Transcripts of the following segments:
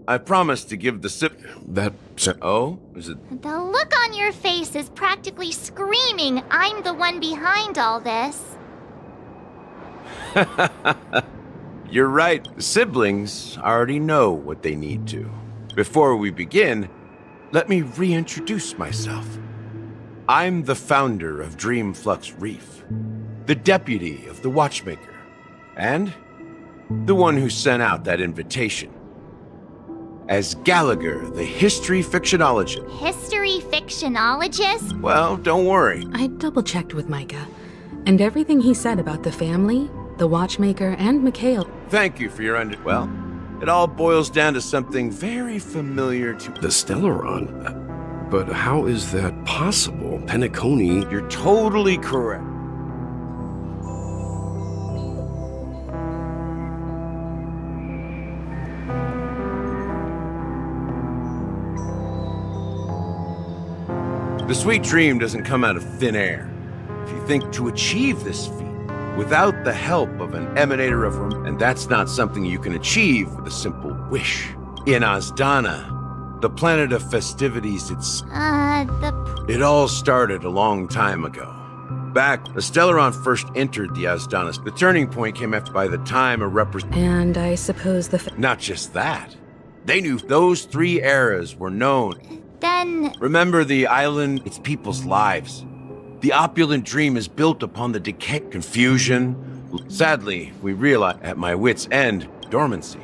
I promised to give the sip... Oh? Is it... The look on your face is practically screaming, I'm the one behind all this. You're right. The siblings already know what they need to. Before we begin, let me reintroduce myself. I'm the founder of Dreamflux Reef, the deputy of the Watchmaker, and the one who sent out that invitation. As Gallagher, the history fictionologist. History fictionologist? Well, don't worry. I double-checked with Micah, and everything he said about the family, the Watchmaker, and Mikhail. Thank you for your Well, it all boils down to something very familiar to... The Stellaron? But how is that possible? Penacony... You're totally correct. The sweet dream doesn't come out of thin air. If you think to achieve this feat without the help of an emanator of... And that's not something you can achieve with a simple wish. In Azdana, the planet of festivities, It all started a long time ago. Back, the Stellaron first entered the Azdana. The turning point came after by the time a And I suppose Not just that. They knew those three eras were known. Then... Remember the island, its people's lives. The opulent dream is built upon the decay, confusion. Sadly, we realize at my wit's end, dormancy.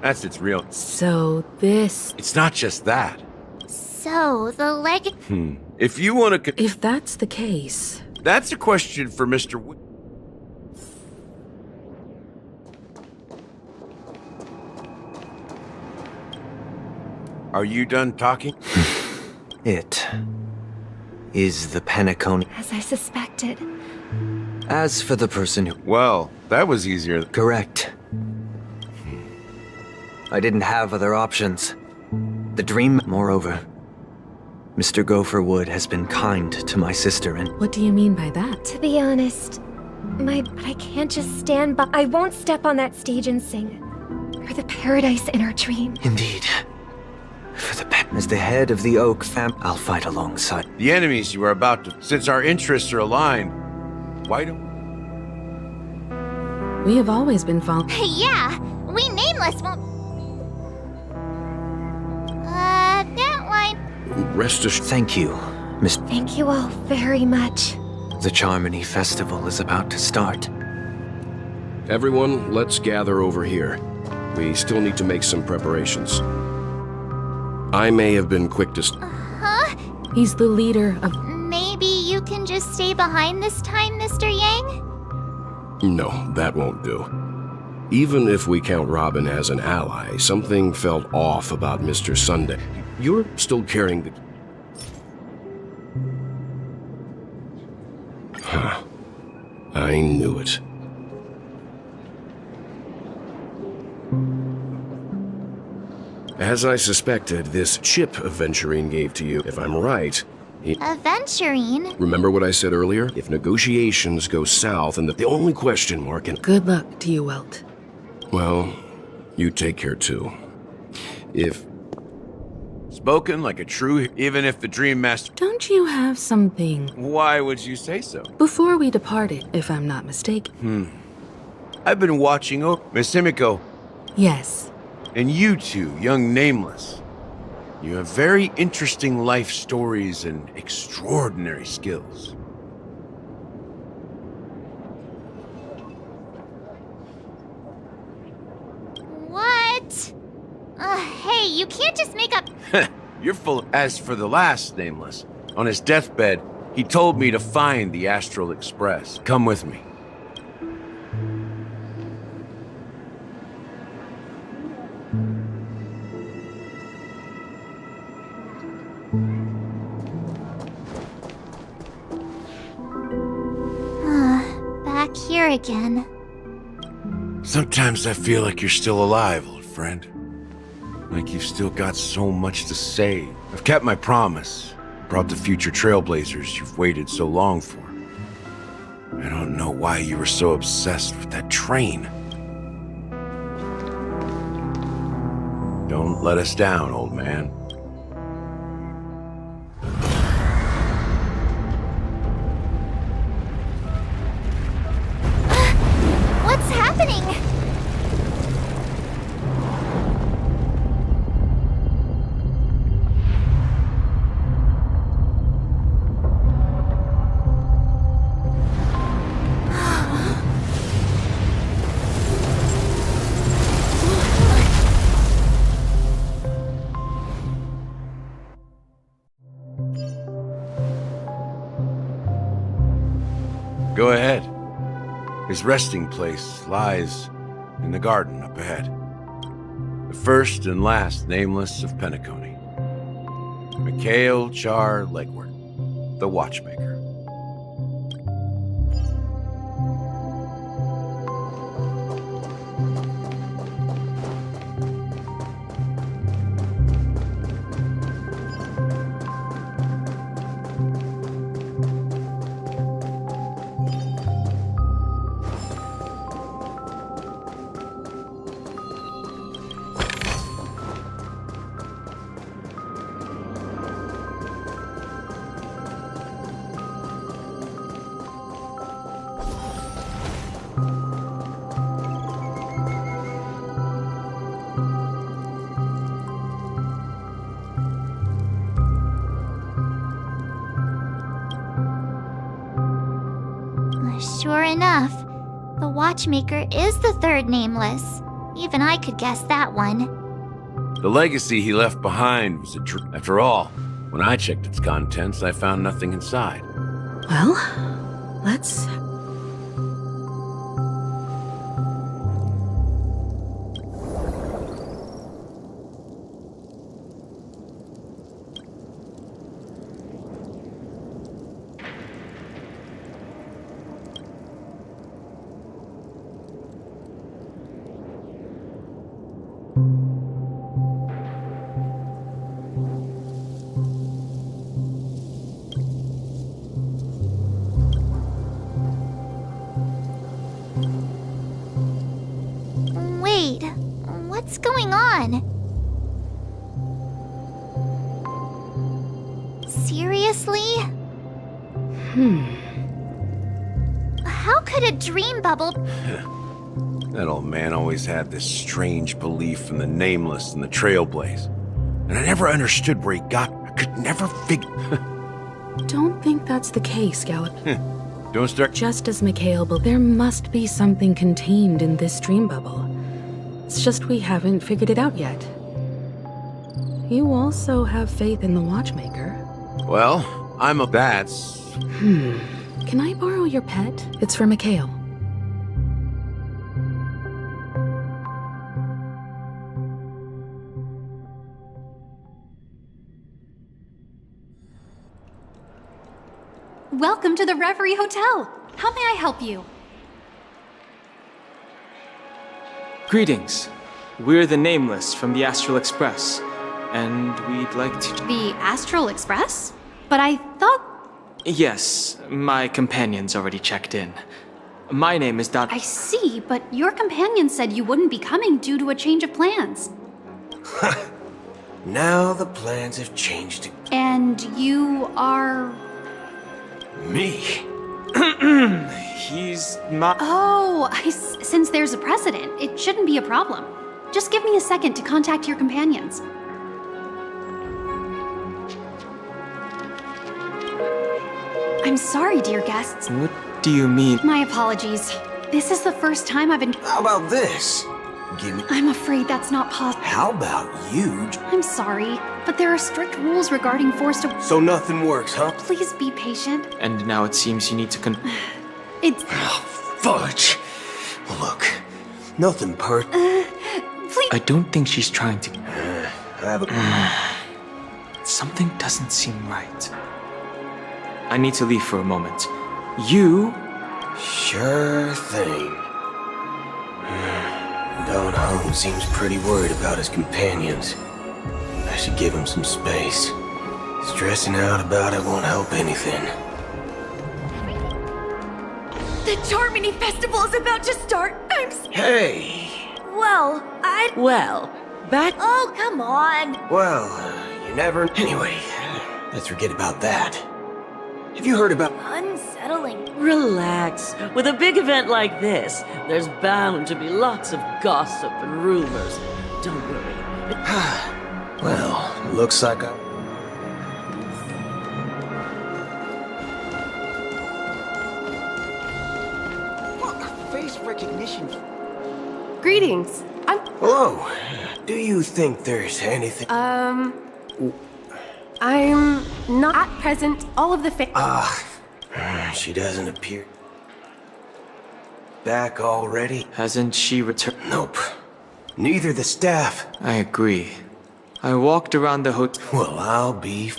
That's its real... So this... It's not just that. So, the If you want to... If that's the case... That's a question for Mr. Are you done talking? It is the Penacony. As I suspected. As for the person who... Well, that was easier. Correct. I didn't have other options. The dream, moreover. Mr. Gopherwood has been kind to my sister and... What do you mean by that? To be honest, but I can't just stand by. I won't step on that stage and sing. For the paradise in our dream. Indeed. For the as the head of the Oak fam, I'll fight alongside. The enemies you are about to... Since our interests are aligned, why don't... We have always been Yeah, we Nameless won't... that line... Rest assured. Thank you, Miss... Thank you all very much. The Charmony Festival is about to start. Everyone, let's gather over here. We still need to make some preparations. I may have been quick to... Huh? He's the leader of... Maybe you can just stay behind this time, Mr. Yang? No, that won't do. Even if we count Robin as an ally, something felt off about Mr. Sunday. You're still carrying the... Huh. I knew it. As I suspected, this chip Aventurine gave to you, if I'm right... Aventurine? Remember what I said earlier? If negotiations go south and the only question mark and... Good luck to you, Welt. Well, you take care too. If... Spoken like a true... Even if the Dream Master... Don't you have something... Why would you say so? Before we departed, if I'm not mistaken. I've been watching Miss Himiko. Yes. And you two, young Nameless. You have very interesting life stories and extraordinary skills. What? Hey, you can't just make up. You're full. As for the last Nameless, on his deathbed, he told me to find the Astral Express. Come with me. Back here again. Sometimes I feel like you're still alive, old friend. Like you've still got so much to say. I've kept my promise. Brought the future trailblazers you've waited so long for. I don't know why you were so obsessed with that train. Don't let us down, old man. What's happening? Go ahead. His resting place lies in the garden up ahead. The first and last Nameless of Penacony. Mikhail Char Legward, the Watchmaker. Sure enough, the Watchmaker is the third Nameless. Even I could guess that one. The legacy he left behind was after all, when I checked its contents, I found nothing inside. Well, let's... Wait, what's going on? Seriously? How could a dream bubble... That old man always had this strange belief in the Nameless and the Trailblaze. And I never understood where he got it. I could never figure... Don't think that's the case, Gallop. Don't start... Just as Mikhail, but there must be something contained in this dream bubble. It's just we haven't figured it out yet. You also have faith in the Watchmaker. Well, I'm a... That's... Can I borrow your pet? It's for Mikhail. Welcome to the Reverie Hotel. How may I help you? Greetings. We're the Nameless from the Astral Express, and we'd like to... The Astral Express? But I thought... Yes, my companion's already checked in. My name is I see, but your companion said you wouldn't be coming due to a change of plans. Now the plans have changed again. And you are... Me? He's not... Oh, since there's a precedent, it shouldn't be a problem. Just give me a second to contact your companions. I'm sorry, dear guests. What do you mean? My apologies. This is the first time I've been... How about this? Give me. I'm afraid that's not possible. How about you? I'm sorry, but there are strict rules regarding forced. So nothing works, huh? Please be patient. And now it seems you need to It's. Fudge. Look, nothing Please. I don't think she's trying to. I have a... Something doesn't seem right. I need to leave for a moment. You. Sure thing. Don Home seems pretty worried about his companions. I should give him some space. Stressing out about it won't help anything. The Charmony Festival is about to start. Hey! Well, Well, back. Oh, come on. Well, you never... Anyway, let's forget about that. Have you heard about... Unsettling. Relax. With a big event like this, there's bound to be lots of gossip and rumors. Don't worry. Well, looks like I... Face recognition. Greetings. Hello. Do you think there's anything... I'm not at present. All of the She doesn't appear... Back already? Hasn't she returned? Nope. Neither the staff. I agree. I walked around the hotel. Well, I'll be...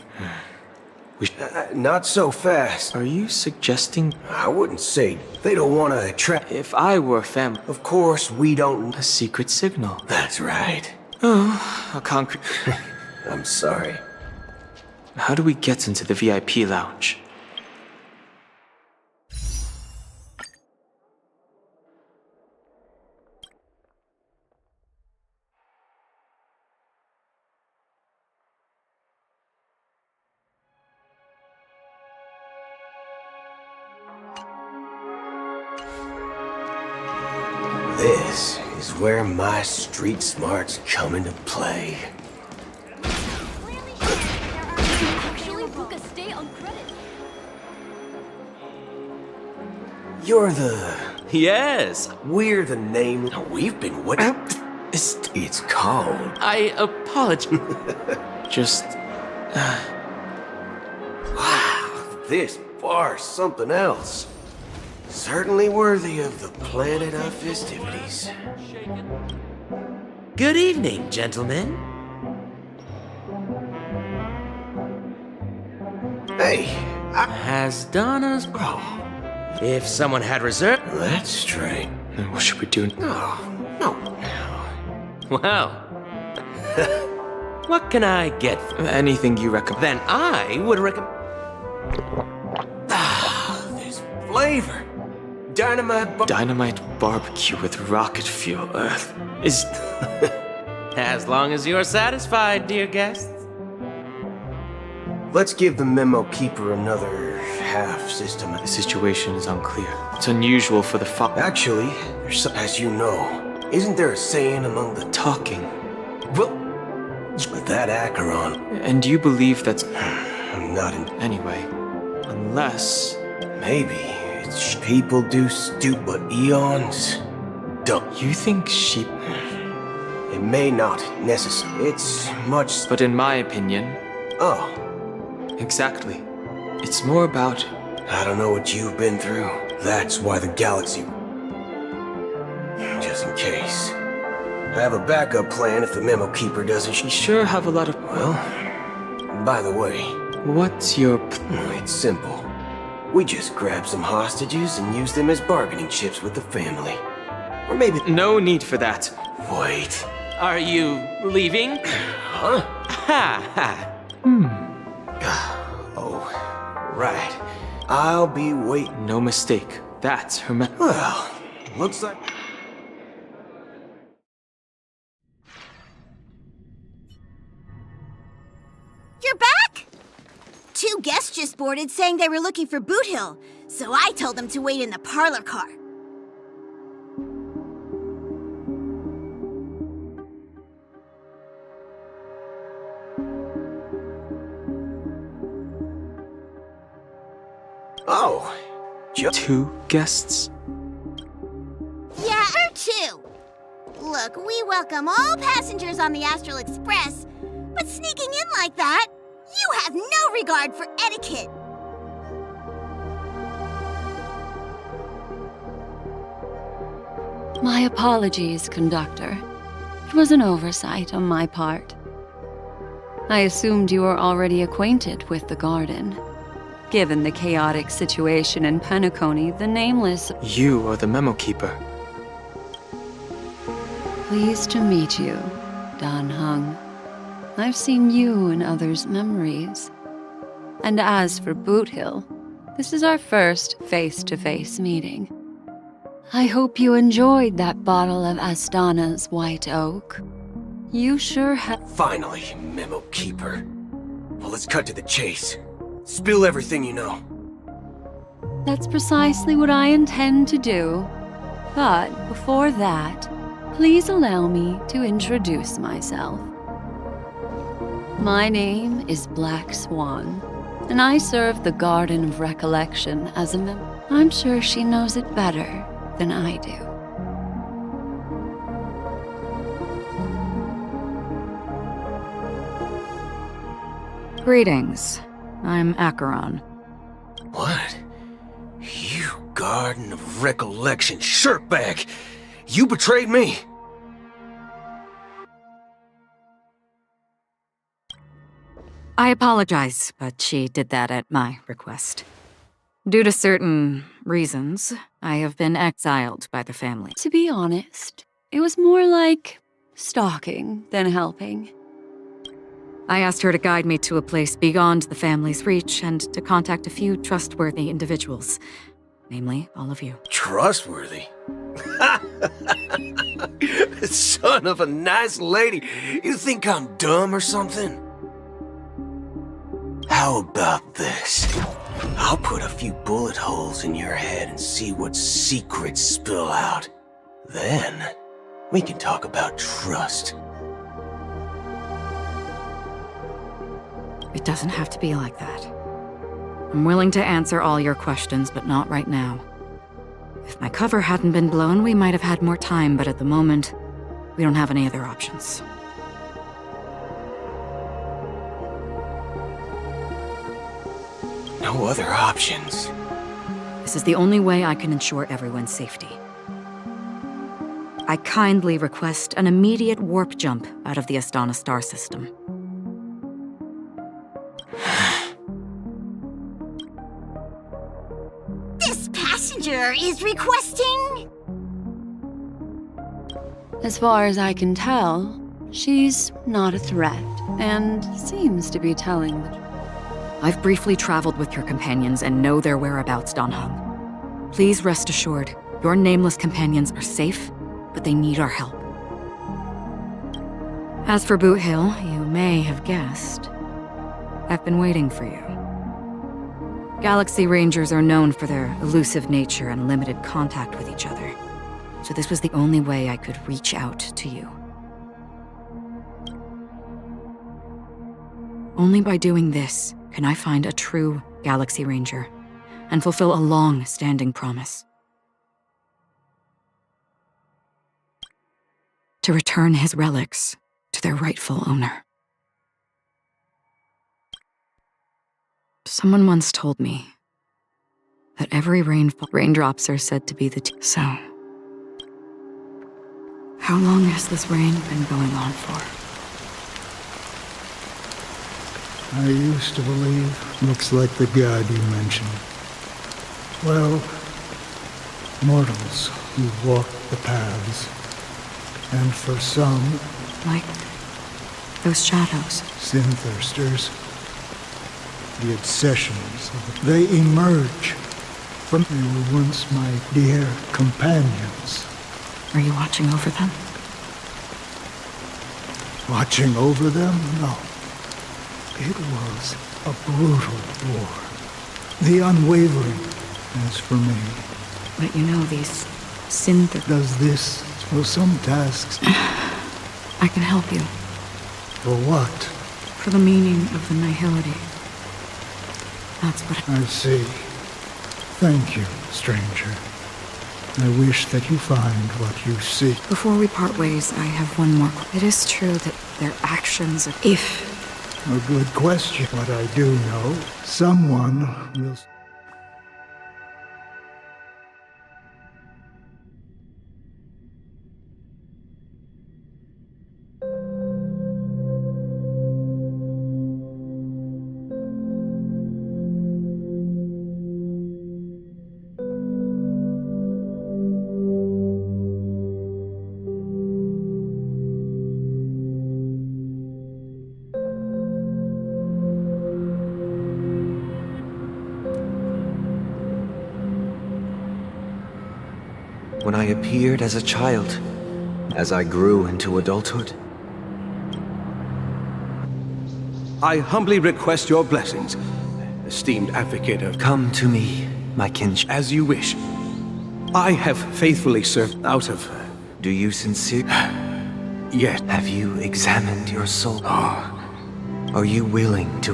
not so fast. Are you suggesting I wouldn't say they don't want to attract... if I were family, Of course, we don't... a secret signal? That's right. Oh, a concrete. I'm sorry. How do we get into the VIP lounge? This is where my street smarts come into play. You're the... Yes, We're the name... We've been what... It's called... I apologize. Just Wow, this bar's something else. Certainly worthy of the planet of festivities. Good evening, gentlemen. Hey, Has Donna's... Oh, If someone had reserved... that's straight. then what should we do? Oh, no. Well... what can I get? Anything you recommend? Then I would recommend... This flavor. Dynamite barbecue with rocket fuel. Is As long as you're satisfied, dear guests. Let's give the memo keeper another half system. the situation is unclear. It's unusual for the Actually, there's some, as you know, isn't there a saying among the... talking. Well, with that Acheron, And do you believe that's I'm not in... anyway? Unless Maybe it's people do stupid, but eons don't. you think she. It may not necessarily. It's much... But in my opinion, Oh, exactly. It's more about. I don't know what you've been through. That's why the galaxy... Just in case. I have a backup plan if the memo keeper doesn't... We sure have a lot of. Well, by the way, What's your. it's simple. We just grab some hostages and use them as bargaining chips with the family. Or maybe... No need for that. Wait. Are you leaving? Huh? Ha ha. Oh, right. I'll be waiting. No mistake. That's her. Well, looks like... You're back? Two guests just boarded saying they were looking for Boot Hill, so I told them to wait in the parlor car. Oh, Two guests? Yeah, or two. Look, we welcome all passengers on the Astral Express, but sneaking in like that, you have no regard for etiquette. My apologies, conductor. It was an oversight on my part. I assumed you were already acquainted with the garden. Given the chaotic situation in Penacony, the Nameless... You are the memo keeper. Pleased to meet you, Dan Hung. I've seen you in others' memories. And as for Boot Hill, this is our first face-to-face meeting. I hope you enjoyed that bottle of Astana's White Oak. You sure have... Finally, memo keeper. Well, let's cut to the chase. Spill everything you know. That's precisely what I intend to do. But before that, please allow me to introduce myself. My name is Black Swan, and I serve the Garden of Recollection as a member. I'm sure she knows it better than I do. Greetings. I'm Acheron. What? You Garden of Recollection shirtbag! You betrayed me! I apologize, but she did that at my request. Due to certain reasons, I have been exiled by the family. To be honest, it was more like stalking than helping. I asked her to guide me to a place beyond the family's reach and to contact a few trustworthy individuals. Namely, all of you. Trustworthy? Son of a nice lady. You think I'm dumb or something? How about this? I'll put a few bullet holes in your head and see what secrets spill out. Then, we can talk about trust. It doesn't have to be like that. I'm willing to answer all your questions, but not right now. If my cover hadn't been blown, we might have had more time, but at the moment, we don't have any other options. No other options. This is the only way I can ensure everyone's safety. I kindly request an immediate warp jump out of the Astana star system. This passenger is requesting... As far as I can tell, she's not a threat, and seems to be telling the truth. I've briefly traveled with your companions and know their whereabouts, Dan Hung. Please rest assured, your nameless companions are safe, but they need our help. As for Boot Hill, you may have guessed. I've been waiting for you. Galaxy Rangers are known for their elusive nature and limited contact with each other, so this was the only way I could reach out to you. Only by doing this can I find a true Galaxy Ranger and fulfill a long-standing promise. To return his relics to their rightful owner. Someone once told me that every raindrops are said to be the so, how long has this rain been going on for? I used to believe, looks like the god you mentioned. Well, mortals who walk the paths. And for some... Like those shadows. Sin-thirsters. The obsessions. They emerge from... They were once my dear companions. Are you watching over them? Watching over them? No. It was a brutal war. The unwavering, as for me. But you know these synth... Does this, well, some tasks... I can help you. For what? For the meaning of the nihility. That's what... I see. Thank you, stranger. I wish that you find what you seek. Before we part ways, I have one more. It is true that their actions, if... A good question. What I do know, someone will... When I appeared as a child, as I grew into adulthood. I humbly request your blessings, esteemed advocate of... Come to me, my kinship. As you wish. I have faithfully served out of... Do you sincerely? Yes. Have you examined your soul? Oh. Are you willing to...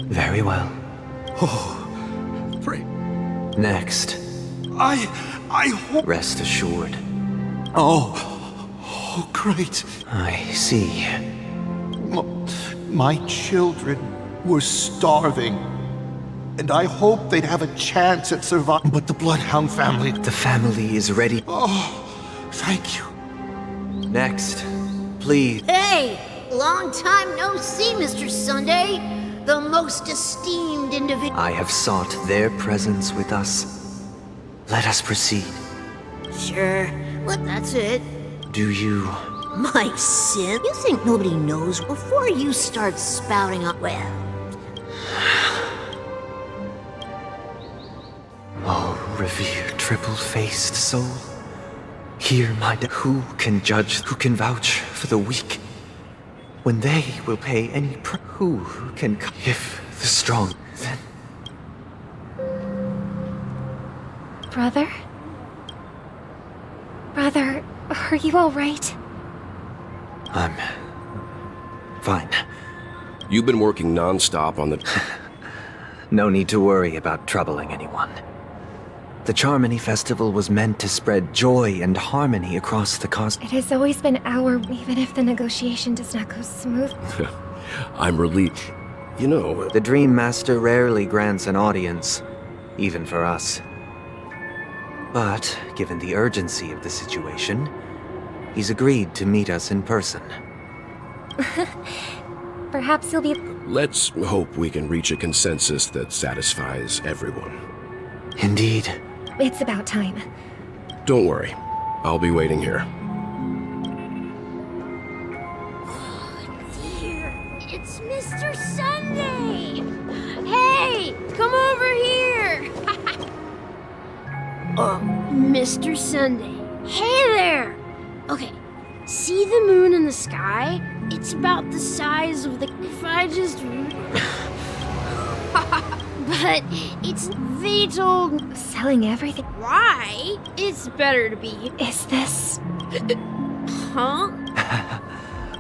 Very well. Oh, pray. Next. I hope... Rest assured. Oh, great. I see. My children were starving, and I hoped they'd have a chance at surviving. But the Bloodhound family... The family is ready. Oh, thank you. Next, please. Hey! Long time no see, Mr. Sunday. The most esteemed individual. I have sought their presence with us. Let us proceed. Sure, but that's it. Do you... My sin? You think nobody knows before you start spouting up? Well... Oh, revered triple-faced soul. Hear my... Who can judge, who can vouch for the weak? When they will pay any who can... If the strong, then... Brother? Brother, are you all right? I'm... fine. You've been working non-stop on the... No need to worry about troubling anyone. The Charmony Festival was meant to spread joy and harmony across the cosmos. It has always been our... even if the negotiation does not go smooth. I'm relieved. You know... The Dream Master rarely grants an audience, even for us. But, given the urgency of the situation, he's agreed to meet us in person. Perhaps he'll be... Let's hope we can reach a consensus that satisfies everyone. Indeed. It's about time. Don't worry. I'll be waiting here. Dear, it's Mr. Sunday! Hey, come over here! Mr. Sunday. Hey there! Okay, see the moon in the sky? It's about the size of the... If I just... But it's... They told... Selling everything. Why? It's better to be... Is this... Huh?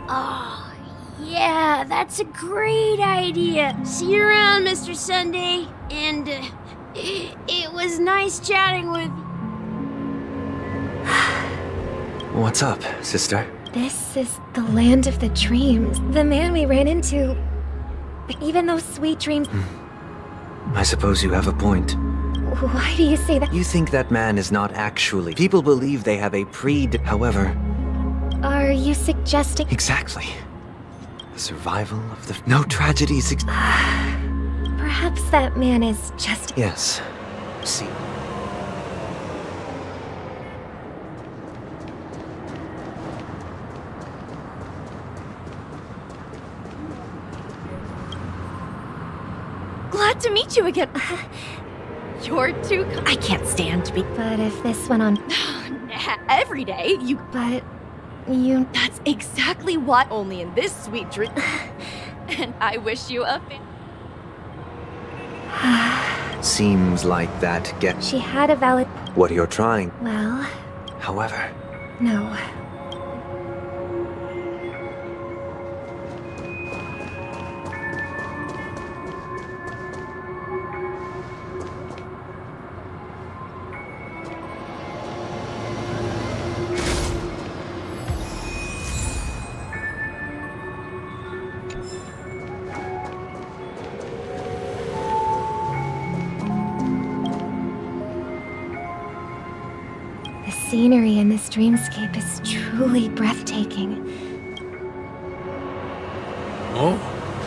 Oh, yeah, that's a great idea. See you around, Mr. Sunday. And it was nice chatting with you. What's up, sister? This is the land of the dreams. The man we ran into. But even those sweet dreams... I suppose you have a point. Why do you say that? You think that man is not actually... People believe they have a However... Are you suggesting... Exactly. The survival of the... No tragedies... Perhaps that man is just... Yes. See... Glad to meet you again. You're too... I can't stand to be... But if this went on... every day, you... But... you... That's exactly what... Only in this sweet dream. And I wish you a... Seems like that get... She had a valid... What you're trying... Well... However... No. scenery in this dreamscape is truly breathtaking. Oh,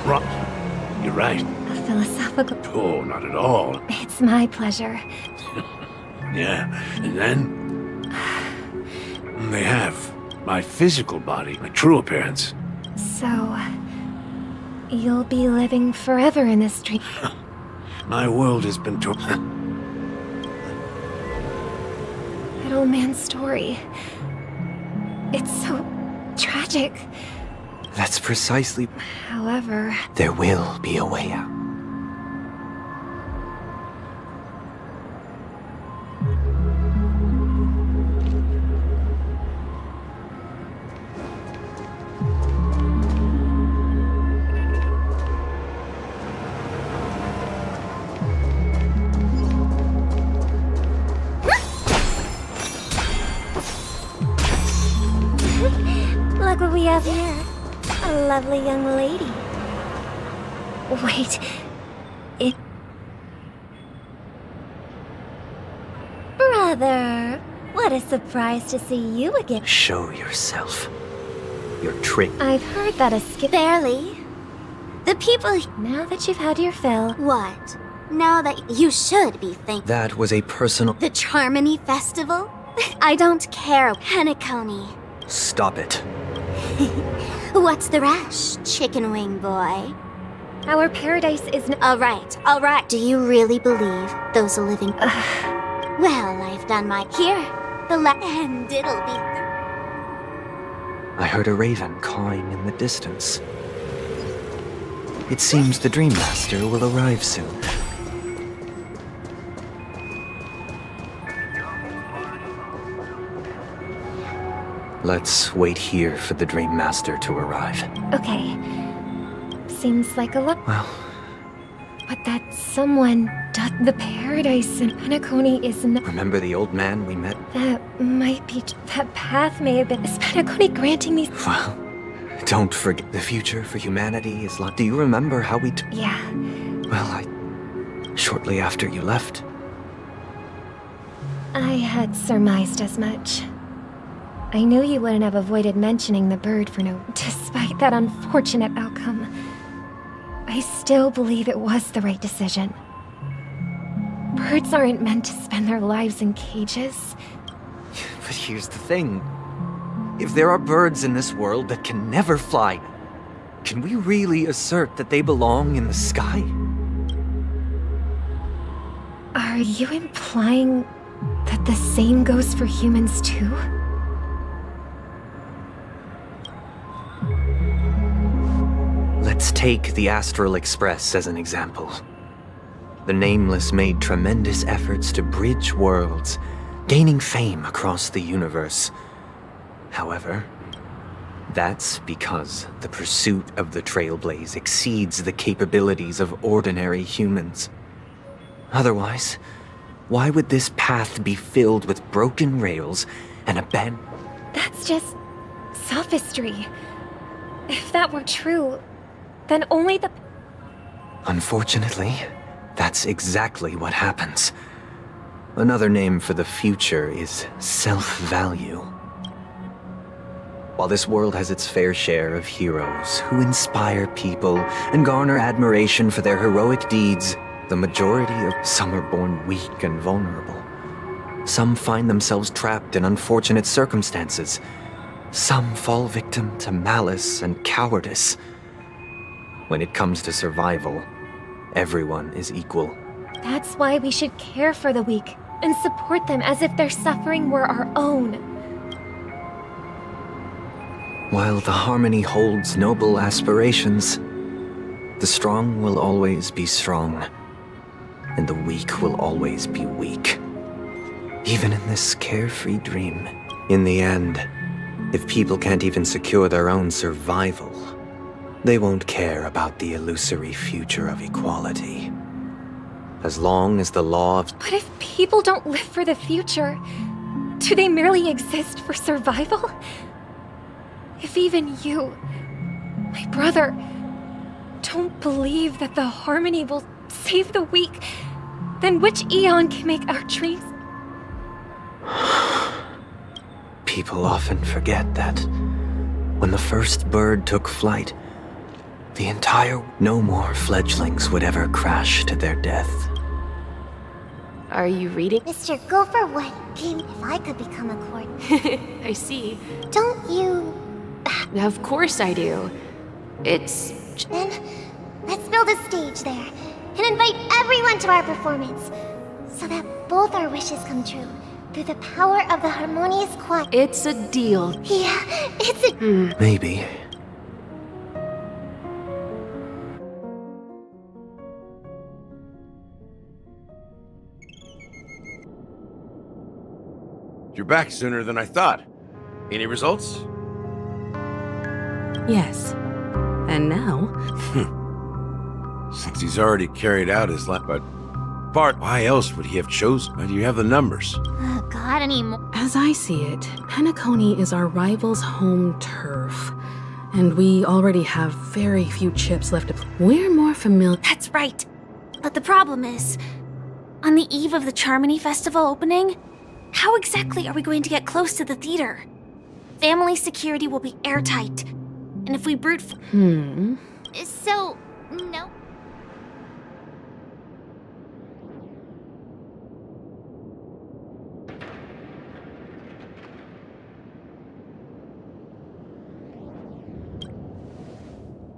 right. You're right. A philosophical... Oh, not at all. It's my pleasure. Yeah, and then... they have my physical body, my true appearance. So... you'll be living forever in this dream. My world has been That old man's story. It's so tragic. That's precisely... However... There will be a way out. Look what we have here. A lovely young lady. Wait. It... Brother, what a surprise to see you again. Show yourself. Your trick. I've heard that a skip... Barely. The people... Now that you've had your fill... What? Now that you should be thankful. That was a personal... The Charmony Festival? I don't care, Hanakoni. Stop it. What's the rush, chicken wing boy? Our paradise is all right. Do you really believe those are living... Well, I've done my... Here, the and it'll be... I heard a raven cawing in the distance. It seems the Dream Master will arrive soon. Let's wait here for the Dream Master to arrive. Okay. Seems like a lot. Well... But that someone... The paradise in Penacony is not... Remember the old man we met? That might be... That path may have been... Is Penacony granting these... Well, don't forget. The future for humanity is like... Do you remember how we... Yeah. Well, shortly after you left. I had surmised as much. I knew you wouldn't have avoided mentioning the bird for no... Despite that unfortunate outcome, I still believe it was the right decision. Birds aren't meant to spend their lives in cages. But here's the thing. If there are birds in this world that can never fly, can we really assert that they belong in the sky? Are you implying that the same goes for humans too? Let's take the Astral Express as an example. The Nameless made tremendous efforts to bridge worlds, gaining fame across the universe. However, that's because the pursuit of the Trailblaze exceeds the capabilities of ordinary humans. Otherwise, why would this path be filled with broken rails and abandoned? That's just sophistry. If that were true, then only the... Unfortunately, that's exactly what happens. Another name for the future is self-value. While this world has its fair share of heroes who inspire people and garner admiration for their heroic deeds, the majority of some are born weak and vulnerable. Some find themselves trapped in unfortunate circumstances. Some fall victim to malice and cowardice. When it comes to survival, everyone is equal. That's why we should care for the weak and support them as if their suffering were our own. While the Harmony holds noble aspirations, the strong will always be strong, and the weak will always be weak. Even in this carefree dream, in the end, if people can't even secure their own survival, they won't care about the illusory future of equality. As long as the law of... But if people don't live for the future, do they merely exist for survival? If even you, my brother, don't believe that the Harmony will save the weak, then which eon can make our dreams... People often forget that when the first bird took flight, the entire no more fledglings would ever crash to their death. Are you reading? Mr. Gopherwood came if I could become a court. I see. Don't you? Of course I do. It's... Then, let's build a stage there and invite everyone to our performance so that both our wishes come true through the power of the harmonious choir. It's a deal. Yeah, it's a... Maybe. You're back sooner than I thought. Any results? Yes. And now? Since he's already carried out his but Bart, why else would he have chosen? Why do you have the numbers? Oh, God, anymore. As I see it, Penacony is our rival's home turf. And we already have very few chips left to play. We're more familiar. That's right. But the problem is, on the eve of the Charmony Festival opening, how exactly are we going to get close to the theater? Family security will be airtight. And if we brute So, no.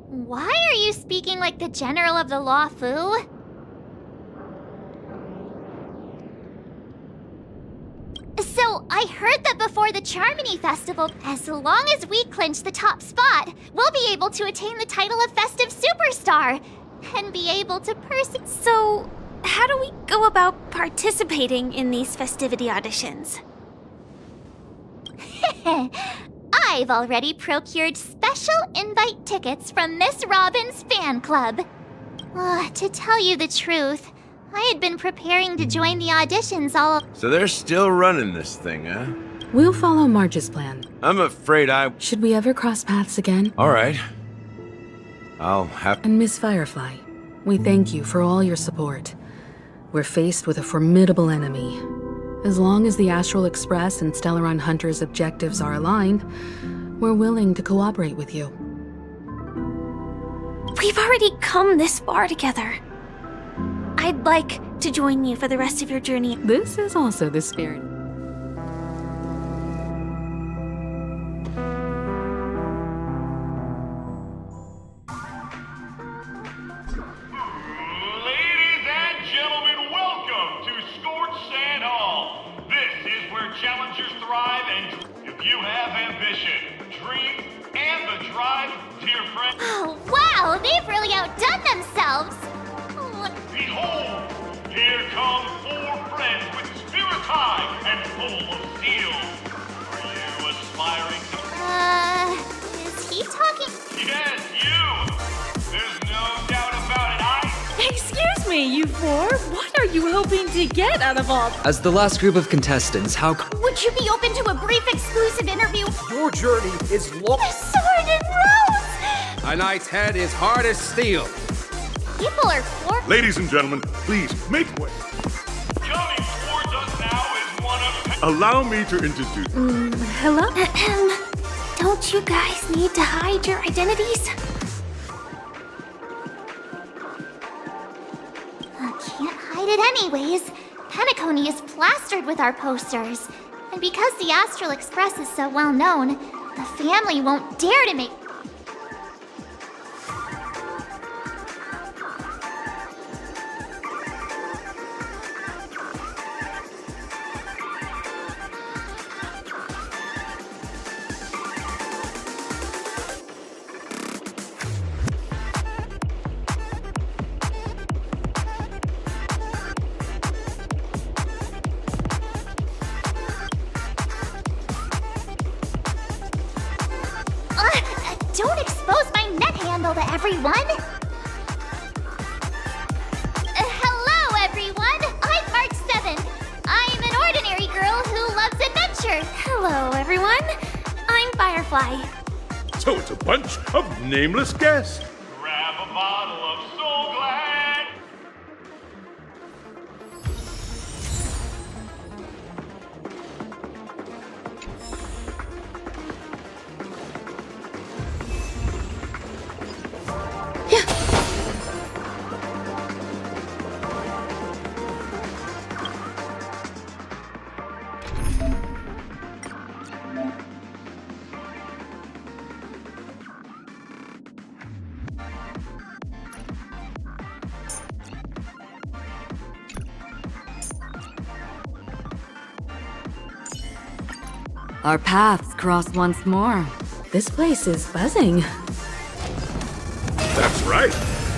Why are you speaking like the General of the Law Fu? So, I heard that before the Charmony Festival, as long as we clinch the top spot, we'll be able to attain the title of Festive Superstar and be able to So, how do we go about participating in these festivity auditions? I've already procured special invite tickets from Miss Robin's fan club. To tell you the truth, I had been preparing to join the auditions all... So they're still running this thing, huh? We'll follow Marge's plan. I'm afraid Should we ever cross paths again? All right. I'll have... And Miss Firefly, we thank you for all your support. We're faced with a formidable enemy. As long as the Astral Express and Stellaron Hunter's objectives are aligned, we're willing to cooperate with you. We've already come this far together. I'd like to join you for the rest of your journey. This is also the spirit. Ladies and gentlemen, welcome to Scorched Sand Hall. This is where challengers thrive, and if you have ambition, dreams, and the drive, dear friend... Oh, wow! They've really outdone themselves! Behold, here come 4 friends with spirit high and full of steel. Are you aspiring to... Is he talking? Yes, you! There's no doubt about it, Excuse me, you 4. What are you hoping to get out of all... As the last group of contestants, how... Would you be open to a brief exclusive interview? Your journey is long. The sword and rose! A knight's head is hard as steel. People are Ladies and gentlemen, please make way. Coming towards us now is one of... Allow me to introduce... Hello? Don't you guys need to hide your identities? Can't hide it anyways. Penacony is plastered with our posters. And because the Astral Express is so well known, the family won't dare to make... Don't expose my net handle to everyone! Hello, everyone! I'm March 7th. I'm an ordinary girl who loves adventure. Hello, everyone. I'm Firefly. So it's a bunch of nameless guests. Grab a bottle of Soul Glad. Our paths cross once more. This place is buzzing. That's right.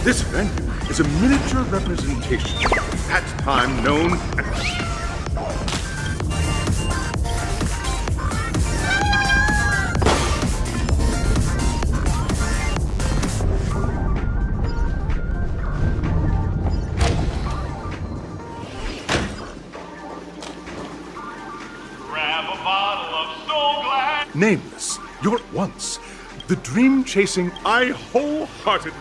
This venue is a miniature representation of that time known as... Grab a bottle of Soul Glad. Nameless, you're at once the dream-chasing, I wholehearted...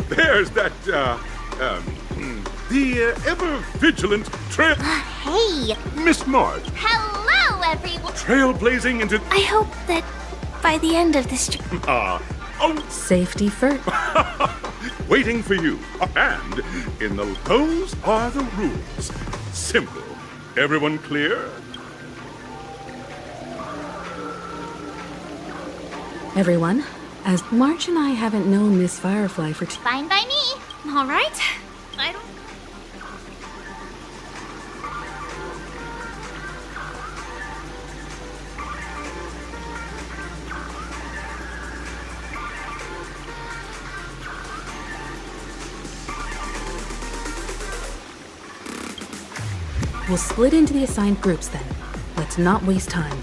There's that, the ever-vigilant trail... Hey! Miss Marge, Hello, everyone! trailblazing into... I hope that by the end of this Safety first. Waiting for you. And those are the rules. Simple. Everyone clear? Everyone, as March and I haven't known Miss Firefly for Fine by me. All right. I don't... We'll split into the assigned groups then. Let's not waste time.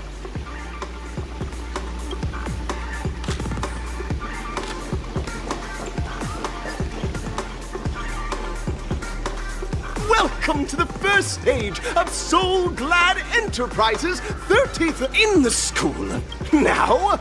Welcome to the first stage of Soul Glad Enterprises' 30th in the school. Now...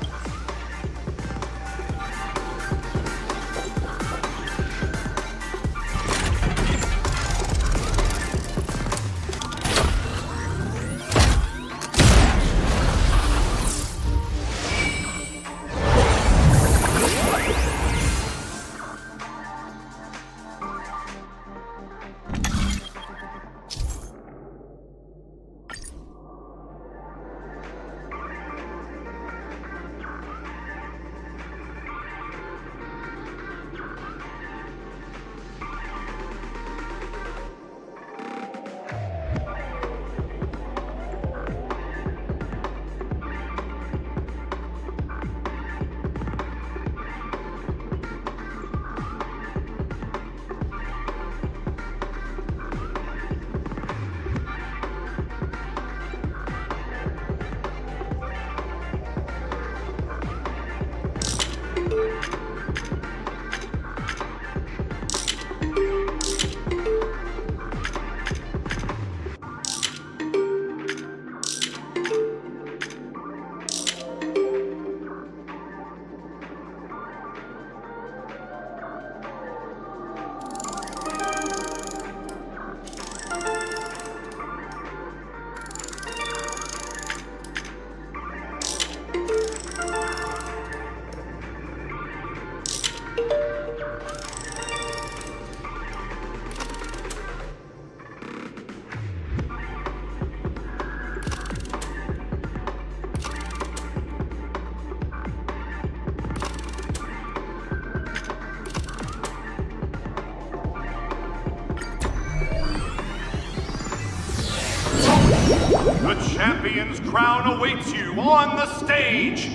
The champion's crown awaits you on the stage.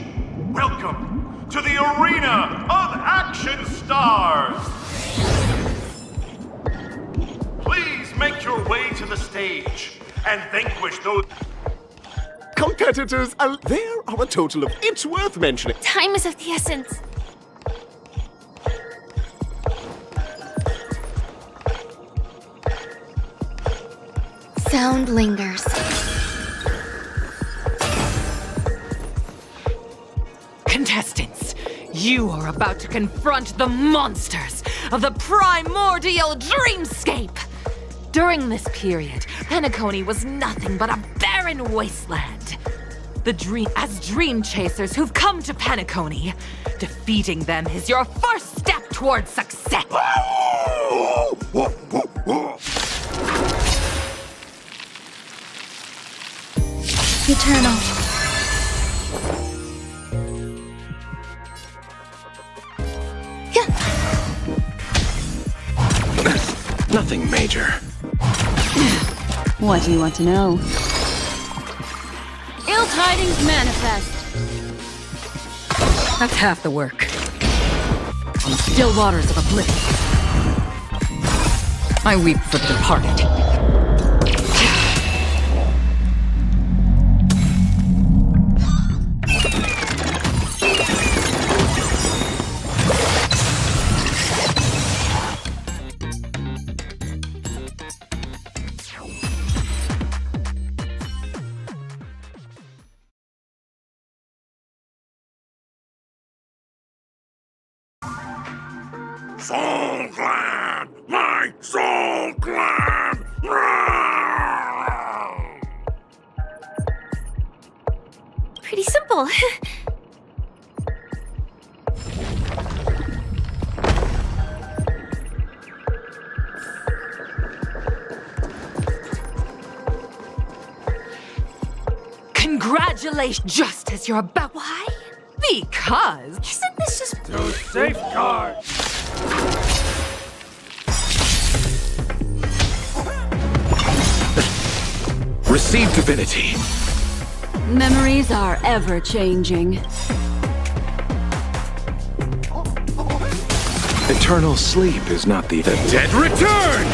Welcome to the Arena of Action Stars. Please make your way to the stage and vanquish those... Competitors, there are a total of... It's worth mentioning. Time is of the essence. Sound lingers. Contestants, you are about to confront the monsters of the primordial dreamscape. During this period, Penacony was nothing but a barren wasteland. As dream chasers who've come to Penacony, defeating them is your first step towards success. Eternal. Nothing major. What do you want to know? Ill tidings manifest. That's half the work. On the still waters of oblivion, I weep for the departed. Soul Clan! My Soul Clan! Pretty simple. Congratulations! Just as you're about. Why? Because. Isn't this just. To safeguard! Receive divinity. Memories are ever changing. Eternal sleep is not the dead return!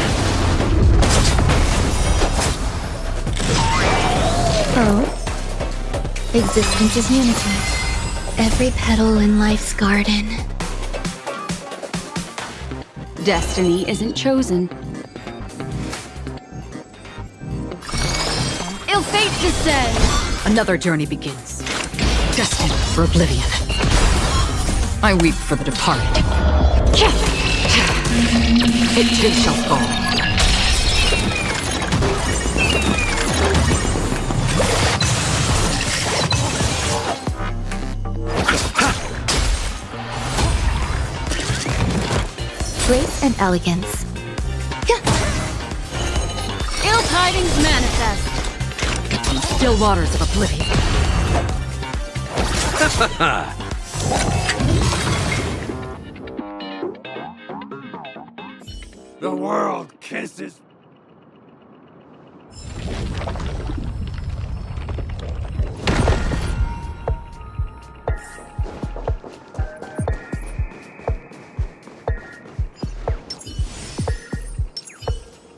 Oh. Existence is unity. Every petal in life's garden. Destiny isn't chosen. Ill fate descends. Another journey begins. Destined for oblivion. I weep for the departed. It too shall fall. Grace and elegance. Ill tidings manifest. On the still waters of oblivion. The world kisses.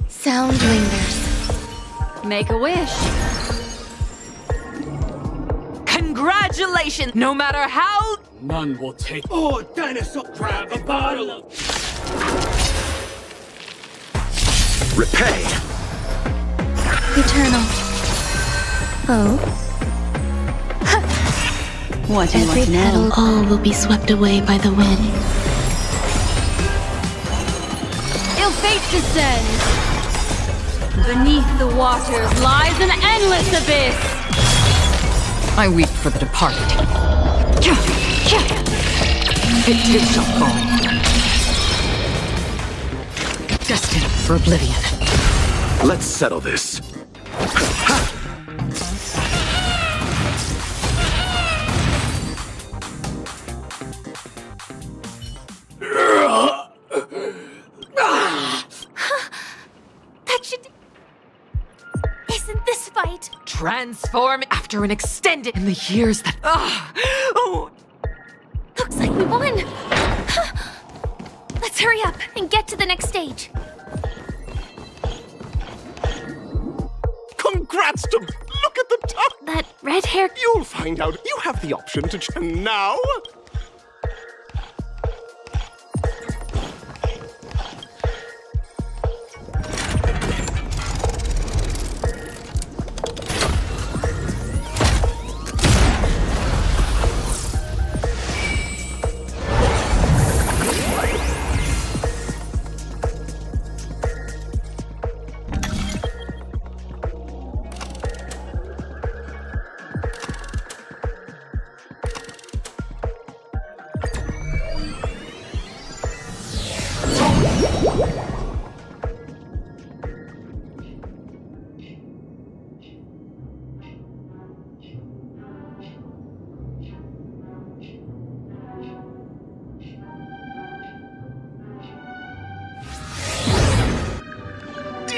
Sound lingers. Make a wish. Congratulations! No matter how. None will take. Oh, dinosaur! Grab a bottle of. Repay. Eternal. Oh. What do you want Every to know? petal, all will be swept away by the wind. Ill fate descends. Beneath the waters lies an endless abyss. I weep for the departed. It too shall fall. Destined for oblivion. Let's settle this. That should. Isn't this fight? Transform after an extended. In the years that. Oh! Looks like we won. Let's hurry up and get to the next stage. Congrats to... Look at the top! That red hair... You'll find out. You have the option to... Now?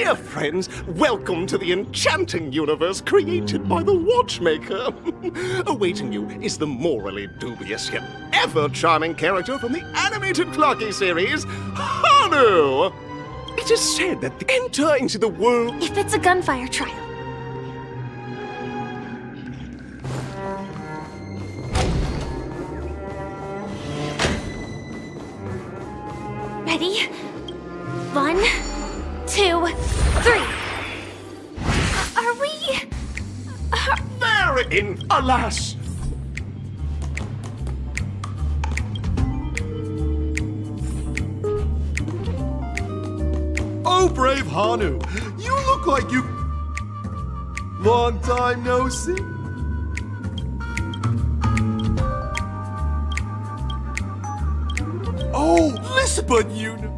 Dear friends, welcome to the enchanting universe created by the Watchmaker. Awaiting you is the morally dubious yet ever-charming character from the animated Clocky series, Hanu! It is said that they enter into the world... If it's a gunfire trial. Ready? 1, 2, 3. Are we... Therein, alas! Oh, brave Hanu, you look like you... Long time no see. Oh, listen, but you know...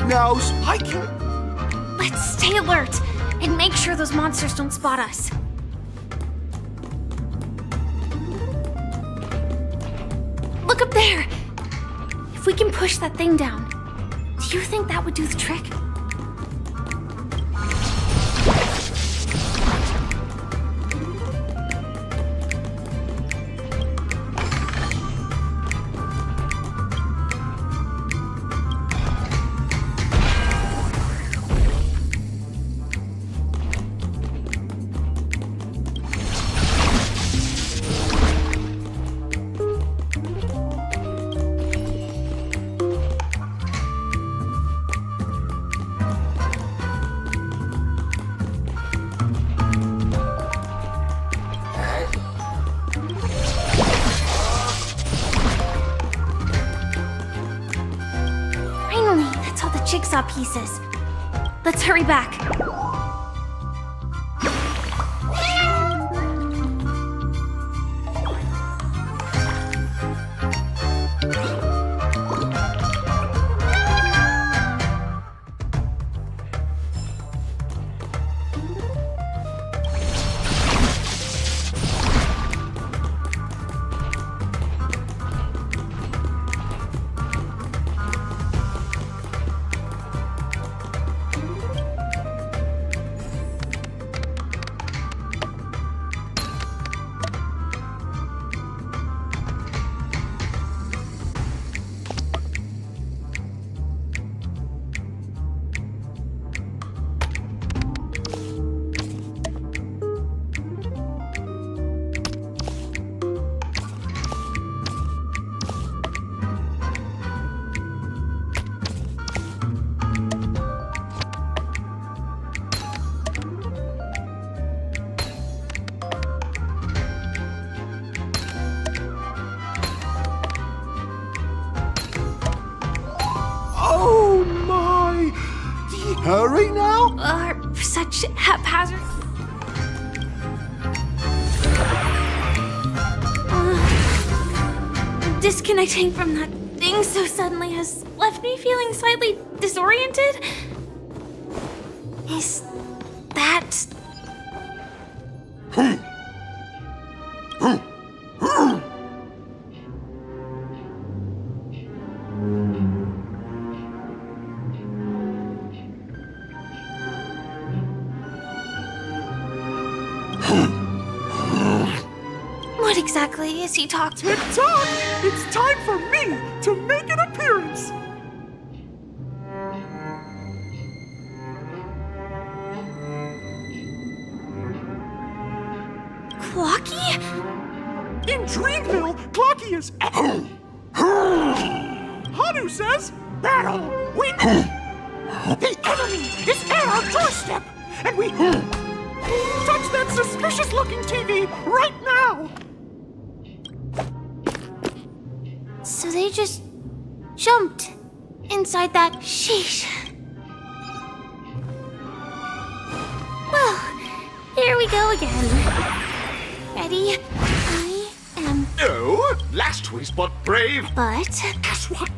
Now, I can't... Let's stay alert and make sure those monsters don't spot us. Look up there! If we can push that thing down, do you think that would do the trick? Jigsaw pieces. Let's hurry back. Hurry now? Such haphazard. Disconnecting from that thing so suddenly has left me feeling slightly disoriented. Is that... What exactly is he talking? Tick-tock! It's time for me to make an appearance! Clocky? In Dreamville, Clocky is... Hanu says... Battle! We... The enemy is at our doorstep! And we... touch that suspicious-looking TV right now! So they just jumped inside that sheesh. Well, here we go again. Ready? I am... No, last week's but brave. But... Guess what?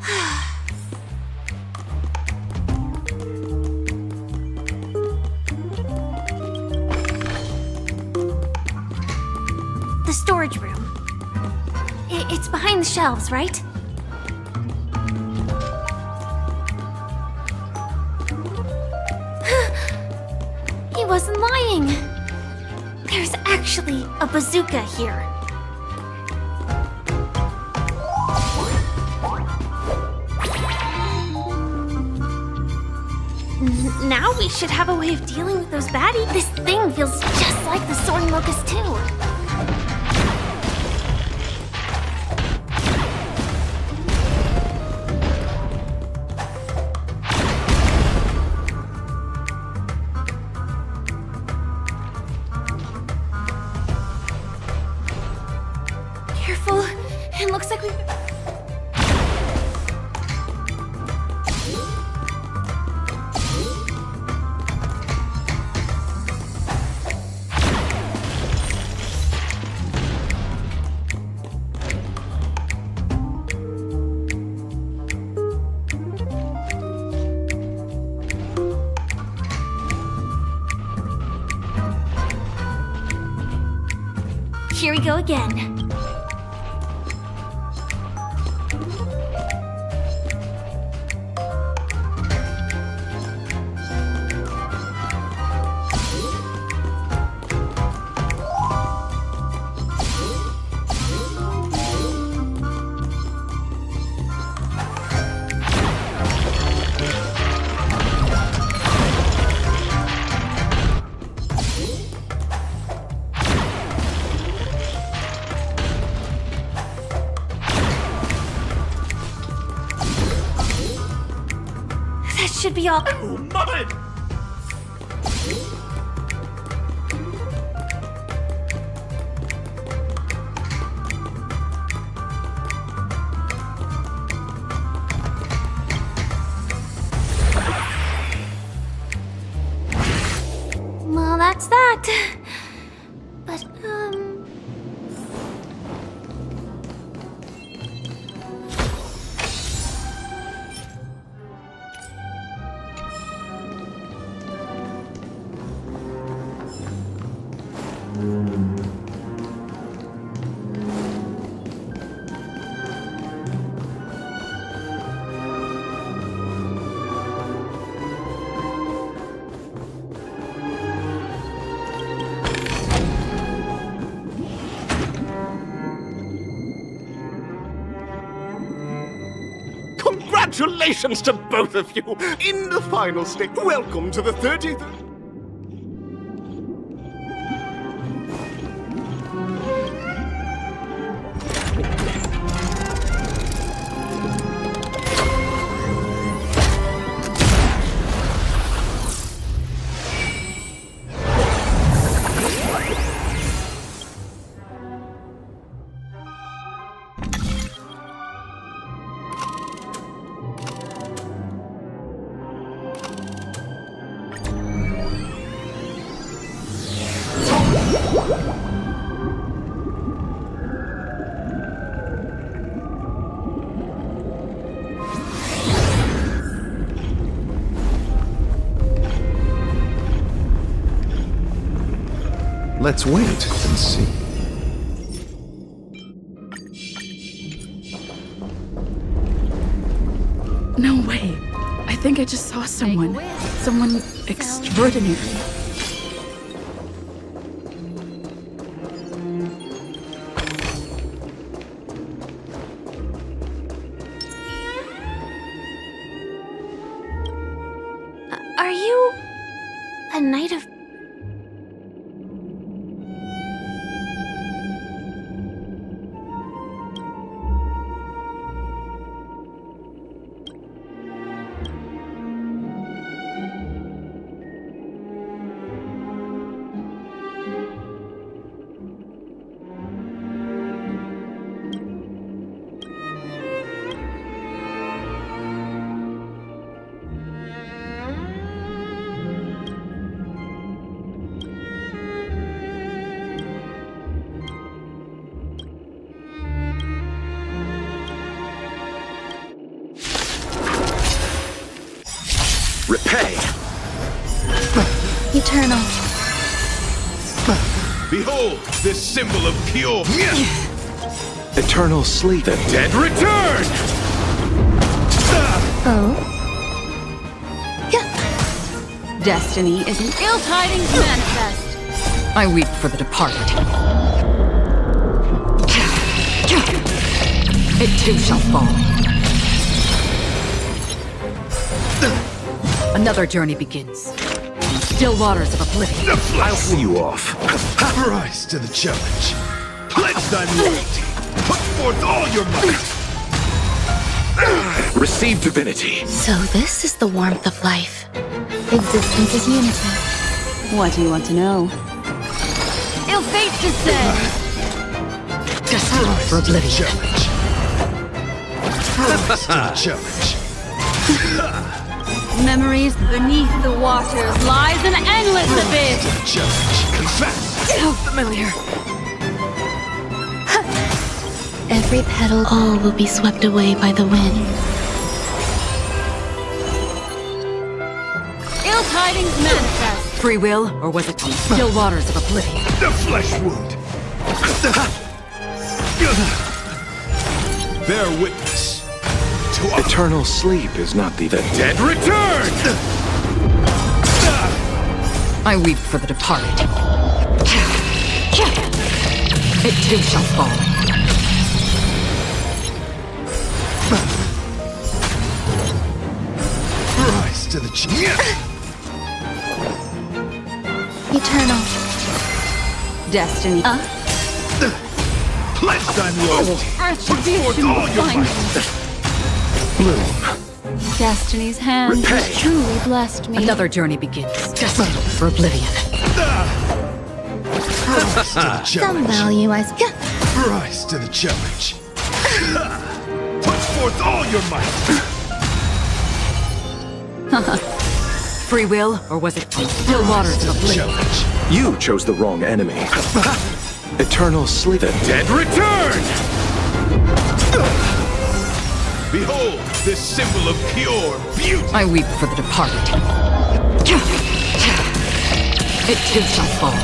The storage room. It's behind the shelves, right? He wasn't lying. There's actually a bazooka here. Now we should have a way of dealing with those baddies. This thing feels just like the Soaring Locust too. Careful. It looks like we... Here we go again. Should be all. Oh, mud! Well, that's that. But, Congratulations to both of you in the final stage. Welcome to the 30th. Let's wait and see. No way. I think I just saw someone. Someone extraordinary. Are you a knight of... Repay! Eternal. Behold, this symbol of pure Eternal sleep. The dead return! Oh? Destiny is an Ill tidings manifest. I weep for the departed. It too shall fall. Another journey begins. Still waters of oblivion. I'll see you off. Rise to the challenge. Pledge thy loyalty. Put forth all your might. Receive divinity. So this is the warmth of life. Existence is unity. What do you want to know? Ill fate descends. Destined for oblivion. Rise to the challenge. Memories beneath the waters lies an endless abyss. Challenge. Confess. So familiar. Every petal, all will be swept away by the wind. Ill tidings manifest. Free will, or was it still waters of oblivion? The flesh wound. Bear witness. Eternal sleep is not the dead return! I weep for the departed. It too shall fall. Rise to the Eternal. Destiny. Pledge thy loyalty. Put forth all your might. bloom. Destiny's hand has truly blessed me. Another journey begins. Destined for oblivion. Rise to the Some challenge. value I... Rise to the challenge. Put forth all your might. Free will, or was it still waters of oblivion? You chose the wrong enemy. Eternal sleep. The dead return! Behold, this symbol of pure beauty! I weep for the departed. It too shall fall.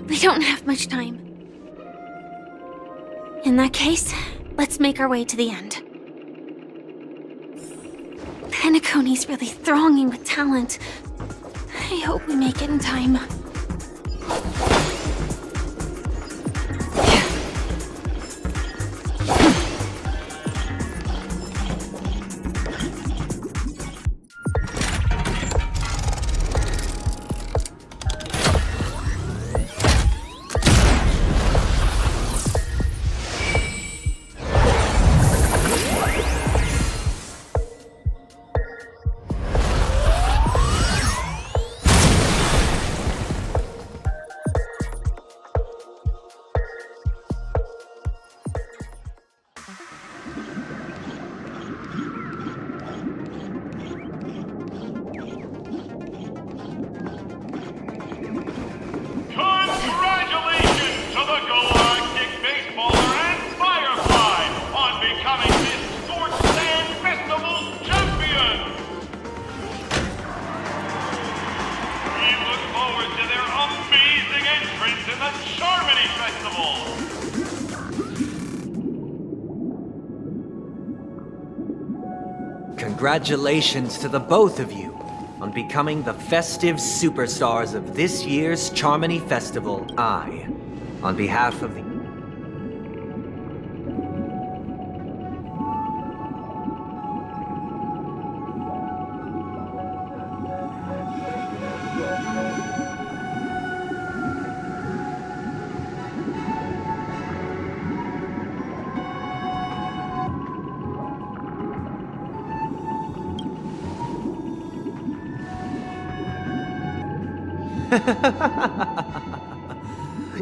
We don't have much time. In that case, let's make our way to the end. Penacony's really thronging with talent. I hope we make it in time. Congratulations to the Galactic Baseballer and Firefly on becoming this Scorched Sand Festival's champion! We look forward to their amazing entrance in the Charmony Festival! Congratulations to the both of you on becoming the festive superstars of this year's Charmony Festival. On behalf of the...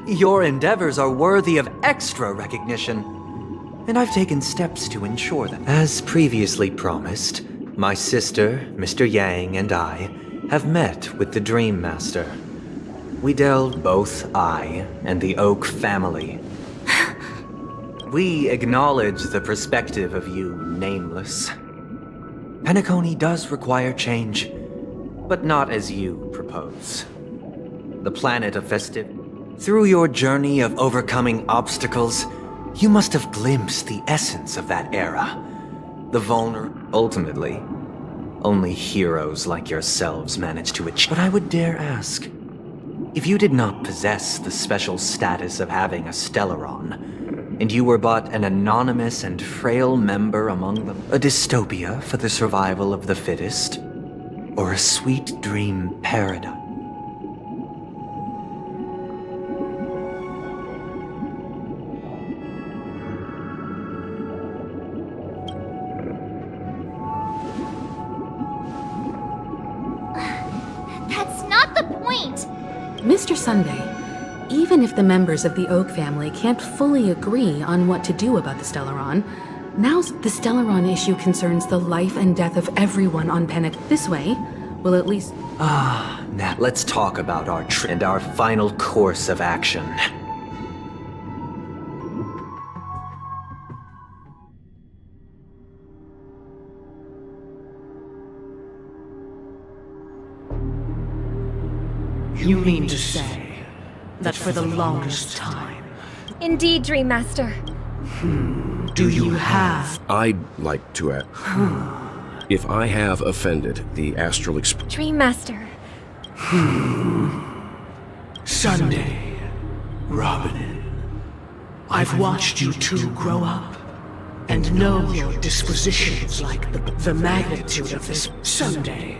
Your endeavors are worthy of extra recognition. and I've taken steps to ensure that. As previously promised, my sister, Mr. Yang, and I have met with the Dream Master. We delved, both I and the Oak family. We acknowledge the perspective of you, Nameless. Penacony does require change, but not as you propose. The planet of festive. Through your journey of overcoming obstacles, you must have glimpsed the essence of that era. The ultimately, only heroes like yourselves manage to achieve. But I would dare ask, if you did not possess the special status of having a Stellaron, and you were but an anonymous and frail member among them, a dystopia for the survival of the fittest, or a sweet dream paradise. That's not the point! Mr. Sunday, even if the members of the Oak family can't fully agree on what to do about the Stellaron, now the Stellaron issue concerns the life and death of everyone on Penacony. This way, we'll at least... Now let's talk about our trip and our final course of action. You mean to say that for the longest time... Indeed, Dream Master. Do you have... I'd like to add... If I have offended the astral Dream Master. Sunday, Robin, I've watched you two grow up and know your dispositions like the magnitude of this. Sunday,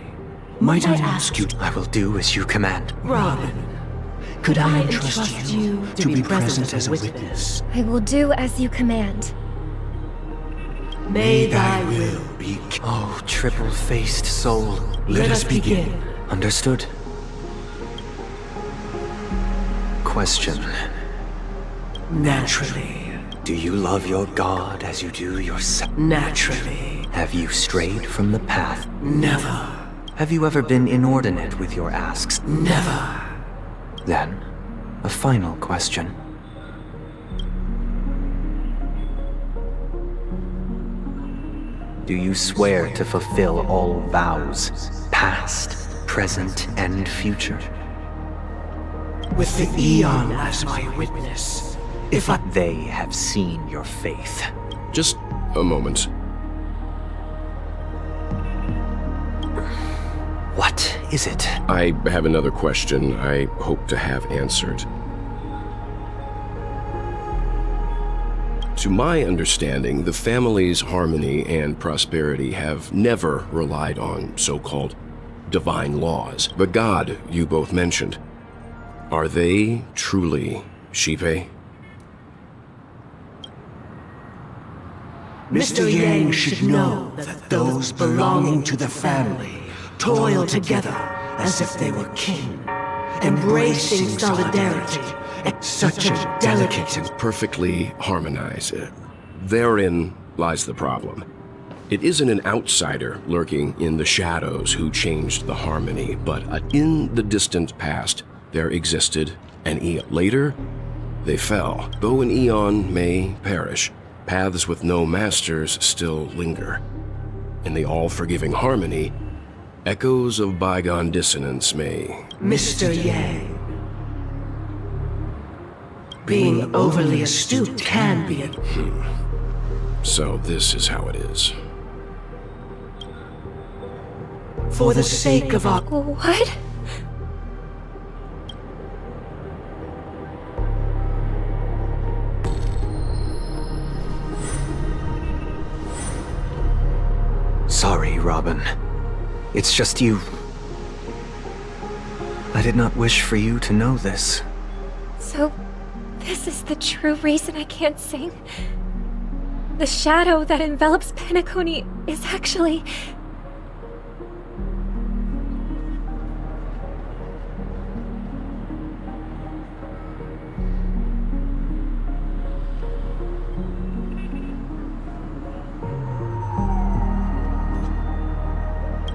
might I ask you... I will do as you command. Robin, could I entrust you to be present as a witness? I will do as you command. May thy will be... Oh, triple-faced soul. Let us begin. Understood. Question. Naturally. Do you love your god as you do yourself? Naturally. Have you strayed from the path? Never. Have you ever been inordinate with your asks? Never. Then, a final question. Do you swear to fulfill all vows, past, present, and future? With the Eon as my witness, if I... They have seen your faith. Just a moment. What is it? I have another question I hope to have answered. To my understanding, the family's harmony and prosperity have never relied on so-called divine laws. The god you both mentioned, are they truly Shipe? Mr. Yang should know that those belonging to the family toil together as if they were kin, embracing solidarity. Such a delicate and perfectly harmonized. Therein lies the problem. It isn't an outsider lurking in the shadows who changed the harmony, but in the distant past, there existed an eon. Later, they fell. Though an eon may perish, paths with no masters still linger. In the all-forgiving harmony, echoes of bygone dissonance may... Mr. Yang. Being overly astute can be a... So this is how it is. For the sake of our... What? Sorry, Robin. It's just you. I did not wish for you to know this. So, this is the true reason I can't sing? The shadow that envelops Penacony is actually...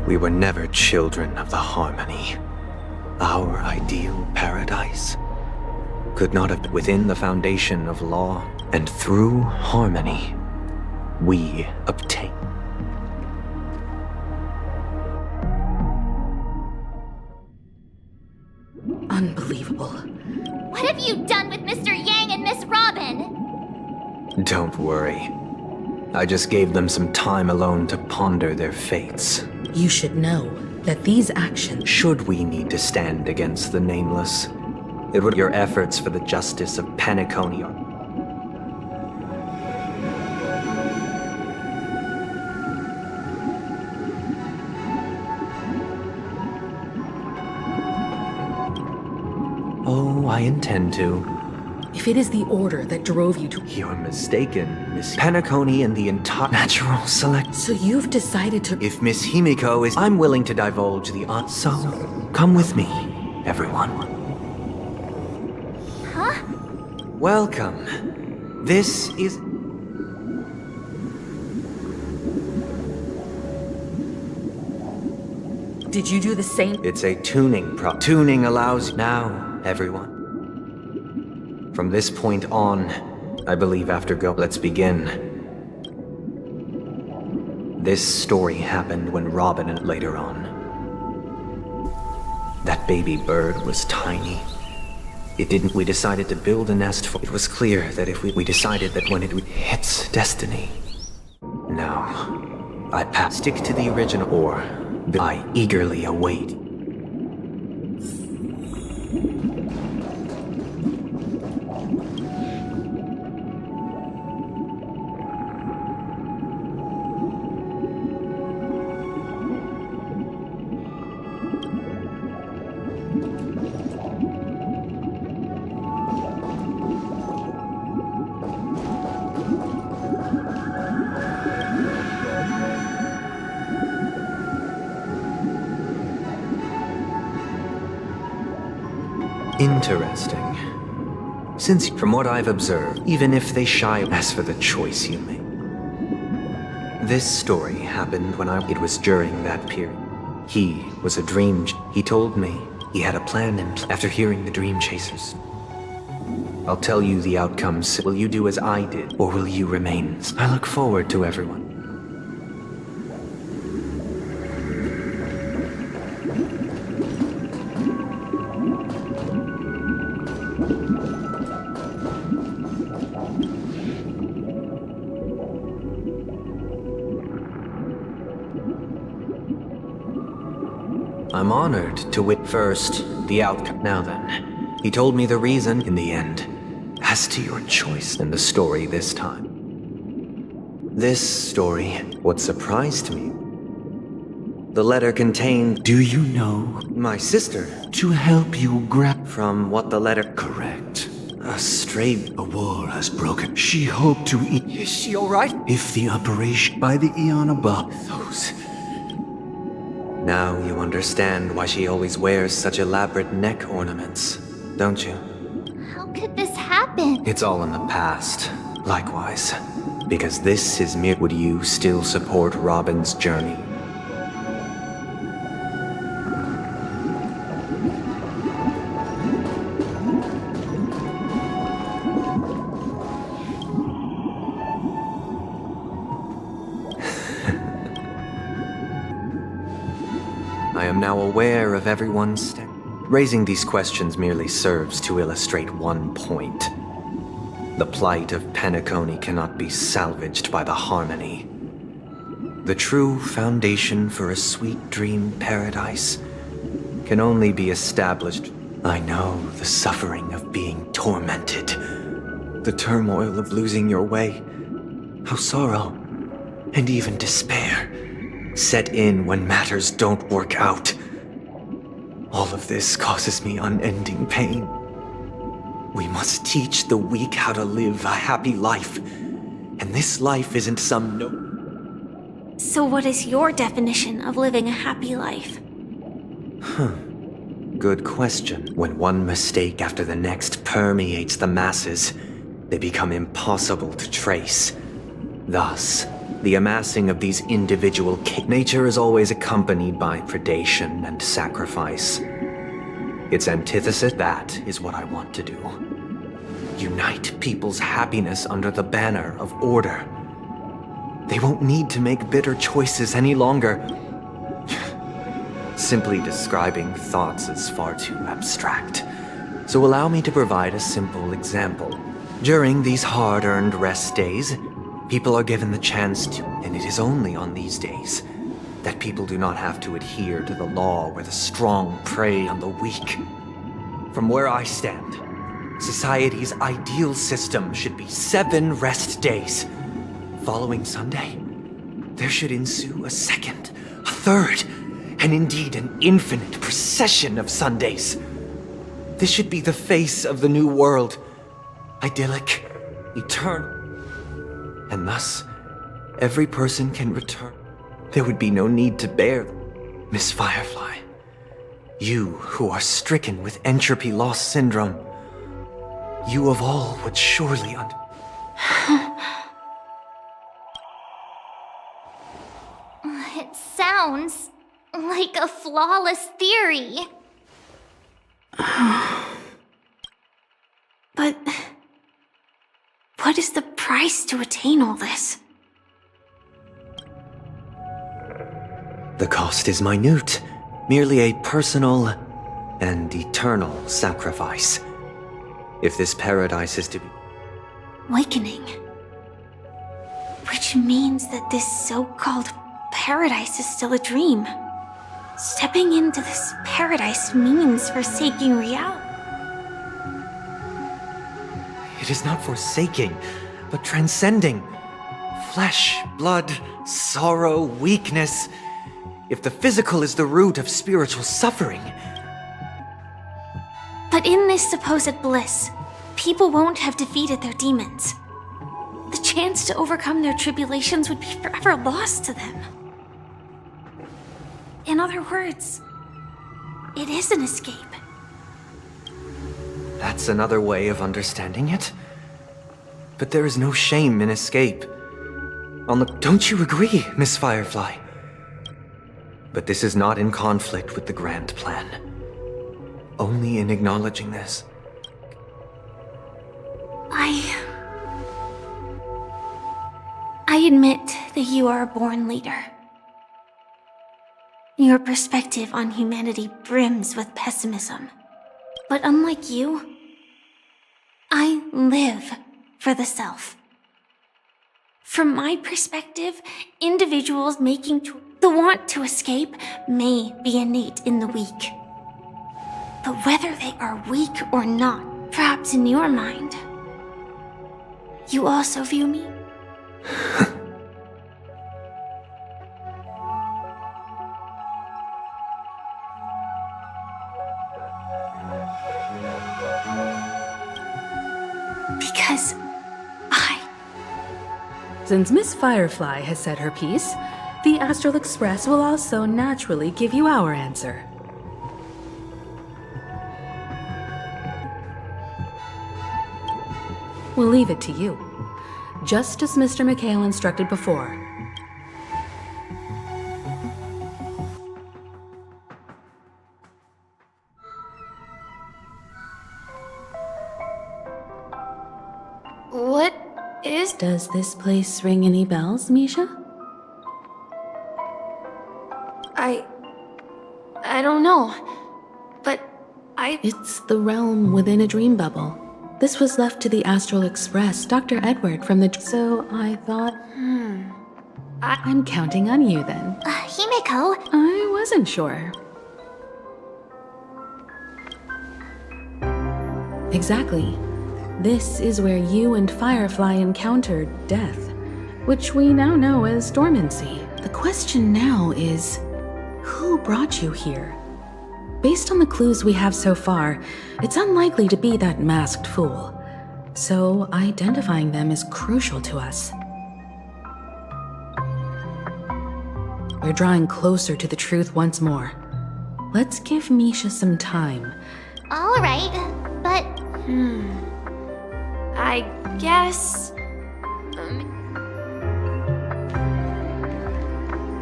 We were never children of the harmony. Our ideal paradise could not have been within the foundation of law, and through harmony, we obtain. Unbelievable. What have you done with Mr. Yang and Miss Robin? Don't worry. I just gave them some time alone to ponder their fates. You should know that these actions... Should we need to stand against the Nameless, it would your efforts for the justice of Penacony are... Oh, I intend to. If it is the order that drove you to... You're mistaken, Miss Penacony and the entire natural select... So you've decided to... If Miss Himiko is... I'm willing to divulge the... So, come with me, everyone. Huh? Welcome. This is... Did you do the same? It's a tuning prop. Tuning allows... Now, everyone. From this point on, I believe after go... Let's begin. This story happened when Robin and later on. That baby bird was tiny. It didn't... We decided to build a nest for... It was clear that if we decided that when it hits destiny. Now, I stick to the original, or I eagerly await. Interesting. Since, from what I've observed, even if they shy as for the choice you make. This story happened when it was during that period. He was a dream... He told me he had a plan in after hearing the Dream Chasers. I'll tell you the outcomes. Will you do as I did, or will you remain? I look forward to everyone. I'm honored to first the outcome. Now then, he told me the reason in the end. As to your choice in the story this time. This story, what surprised me. The letter contained... Do you know? My sister. To help you grab... From what the letter... Correct. A stray... A war has broken. She hoped to eat... Is she alright? If the operation by the eon above... Those... Now you understand why she always wears such elaborate neck ornaments, don't you? How could this happen? It's all in the past. Likewise. Because this is mere... Would you still support Robin's journey? I am now aware of everyone's step. Raising these questions merely serves to illustrate one point. The plight of Penacony cannot be salvaged by the harmony. The true foundation for a sweet dream paradise can only be established. I know the suffering of being tormented, the turmoil of losing your way, how sorrow and even despair set in when matters don't work out. All of this causes me unending pain. We must teach the weak how to live a happy life. And this life isn't some So what is your definition of living a happy life? Good question. When one mistake after the next permeates the masses, they become impossible to trace. Thus, the amassing of these individual nature is always accompanied by predation and sacrifice. Its antithesis, that is what I want to do. Unite people's happiness under the banner of order. They won't need to make bitter choices any longer. Simply describing thoughts is far too abstract. So allow me to provide a simple example. During these hard-earned rest days, people are given the chance to, and it is only on these days, that people do not have to adhere to the law where the strong prey on the weak. From where I stand, society's ideal system should be 7 rest days. Following Sunday, there should ensue a second, a third, and indeed an infinite procession of Sundays. This should be the face of the new world. Idyllic, eternal. And thus, every person can return. There would be no need to bear. Miss Firefly, you who are stricken with entropy loss syndrome, you of all would surely It sounds like a flawless theory. But what is the price to attain all this? The cost is minute, merely a personal and eternal sacrifice. If this paradise is to be Awakening. Which means that this so-called paradise is still a dream. Stepping into this paradise means forsaking reality. It is not forsaking, but transcending. Flesh, blood, sorrow, weakness. If the physical is the root of spiritual suffering. But in this supposed bliss, people won't have defeated their demons. The chance to overcome their tribulations would be forever lost to them. In other words, it is an escape. That's another way of understanding it. But there is no shame in escape. Don't you agree, Miss Firefly? But this is not in conflict with the grand plan. Only in acknowledging this. I admit that you are a born leader. Your perspective on humanity brims with pessimism. But unlike you, I live for the self. From my perspective, individuals making the want to escape may be innate in the weak. But whether they are weak or not, perhaps in your mind, you also view me? Because Since Miss Firefly has said her piece, the Astral Express will also naturally give you our answer. We'll leave it to you, just as Mr. McHale instructed before. what is... Does this place ring any bells, Misha? I don't know, but It's the realm within a dream bubble. This was left to the Astral Express, Dr. Edward from the... So I thought... I'm counting on you then. Himeko? I wasn't sure. Exactly. This is where you and Firefly encountered death, which we now know as dormancy. The question now is, who brought you here? Based on the clues we have so far, it's unlikely to be that masked fool. So identifying them is crucial to us. We're drawing closer to the truth once more. Let's give Misha some time. All right, but... I guess...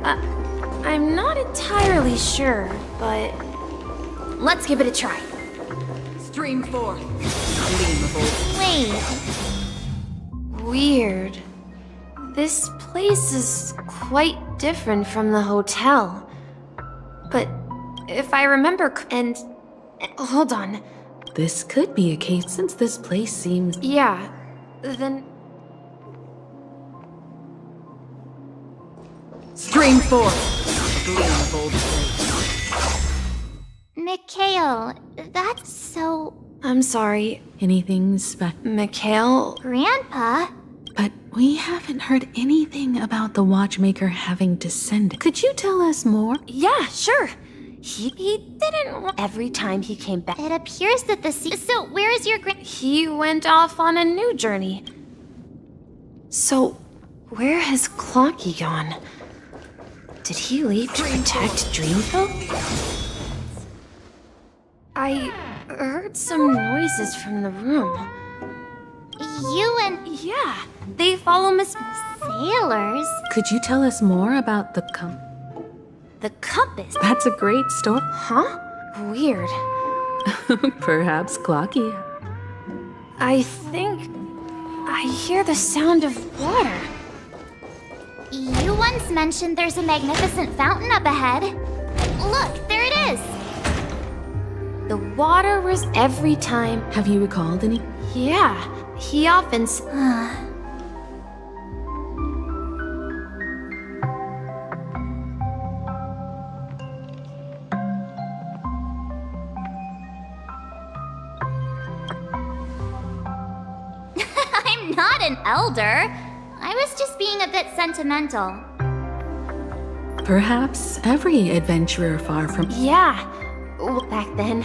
I'm not entirely sure, but let's give it a try. Stream forth. Gleam of old. Wait. Weird. This place is quite different from the hotel. But if I remember and hold on. This could be a case since this place seems... Yeah, then... Stream forth. Gleam of old flame. Mikhail, that's so... I'm sorry. Anything Mikhail? Grandpa? But we haven't heard anything about the watchmaker having descended. Could you tell us more? Yeah, sure. He didn't every time he came back. It appears that the So, where is your He went off on a new journey. So, where has Clocky gone? Did he leave to protect Dreamville? I heard some noises from the room. You and... Yeah, they follow Miss... Sailors? Could you tell us more about the The compass? That's a great story. Huh? Weird. Perhaps Clocky. I think... I hear the sound of water. You once mentioned there's a magnificent fountain up ahead. Look, there it is! The water was every time... Have you recalled any? Yeah, he often... I'm not an elder. I was just being a bit sentimental. Perhaps every adventurer far from... Yeah. Well, back then,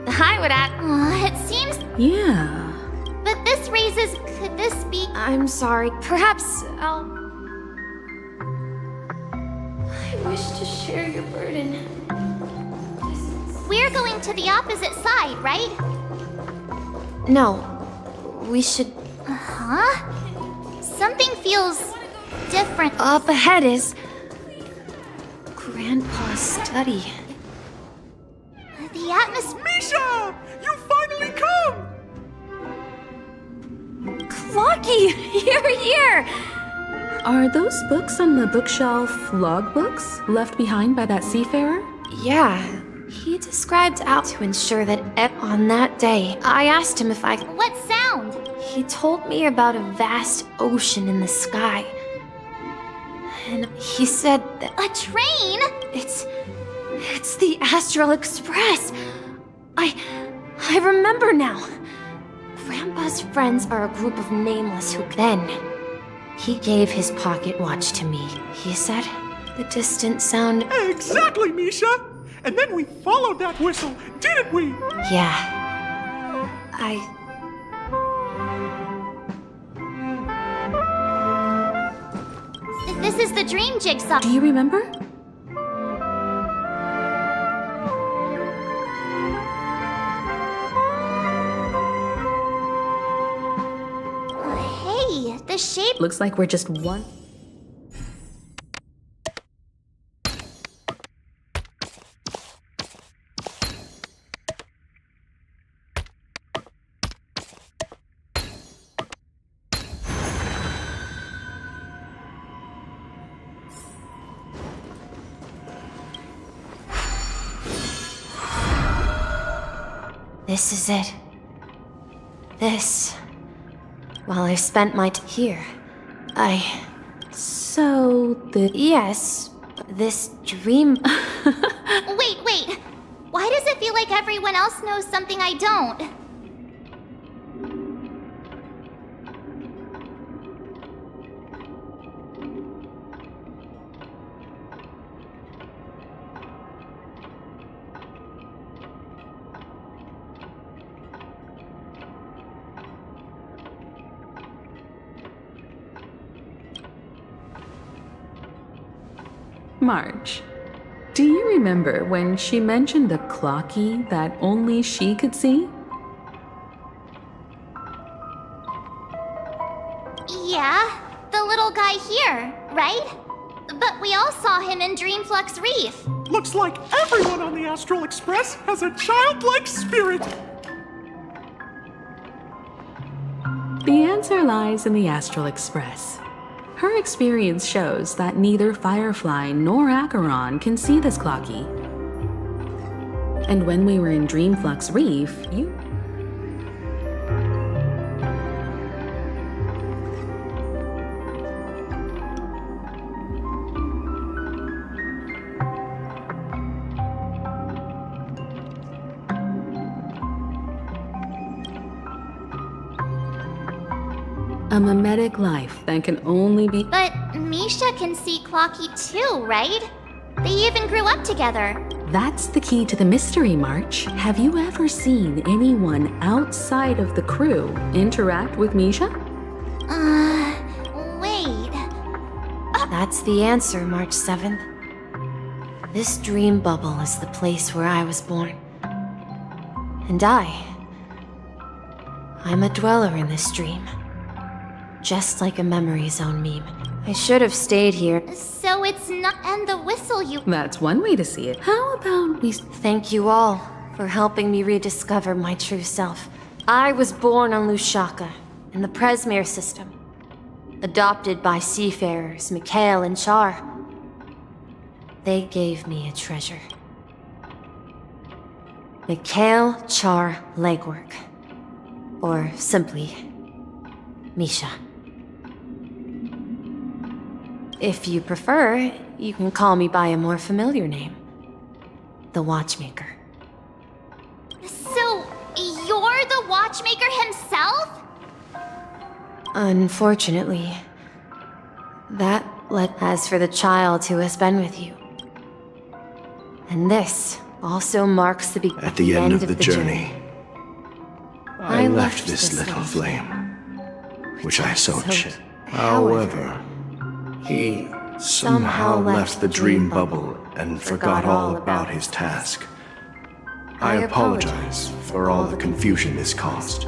I would act... it seems... Yeah. But this raises... Could this be... I'm sorry. Perhaps I'll... I wish to share your burden. We're going to the opposite side, right? No. We should... Huh? Something feels... different. Up ahead is... Grandpa's study. The atmosphere... Misha! You finally come! Clocky! You're here! Are those books on the bookshelf logbooks left behind by that seafarer? Yeah. He described out to ensure that on that day, I asked him if I... What sound? He told me about a vast ocean in the sky. And he said that... A train? It's the Astral Express. I remember now. Grandpa's friends are a group of nameless who... Then, he gave his pocket watch to me. He said the distant sound... Exactly, Misha! And then we followed that whistle, didn't we? Yeah. This is the dream jigsaw. Do you remember? Hey, the shape... Looks like we're just one... This is it. This. While I've spent my here, So, Yes, this dream... Wait. Why does it feel like everyone else knows something I don't? Marge, do you remember when she mentioned the Clocky that only she could see? Yeah, the little guy here, right? But we all saw him in Dreamflux Reef. Looks like everyone on the Astral Express has a childlike spirit. The answer lies in the Astral Express. Her experience shows that neither Firefly nor Acheron can see this Clocky. And when we were in Dreamflux Reef, you... A mimetic life that can only be... But Misha can see Clocky too, right? They even grew up together. That's the key to the mystery, March. Have you ever seen anyone outside of the crew interact with Misha? Wait. That's the answer, March 7th. This dream bubble is the place where I was born. And I'm a dweller in this dream. Just like a memory zone meme. I should have stayed here. So it's not... And the whistle you... That's one way to see it. How about we... Thank you all for helping me rediscover my true self. I was born on Lushaka, in the Presmere system. Adopted by seafarers Mikhail and Char. They gave me a treasure. Mikhail Char Legwork. Or simply, Misha. If you prefer, you can call me by a more familiar name. The Watchmaker. So, you're the Watchmaker himself? Unfortunately, as for the child who has been with you. And this also marks the beginning. At the end of the journey, I left this little flame, which I so cherished. However, he somehow left the dream bubble and forgot all about his task. I apologize for all the confusion this caused.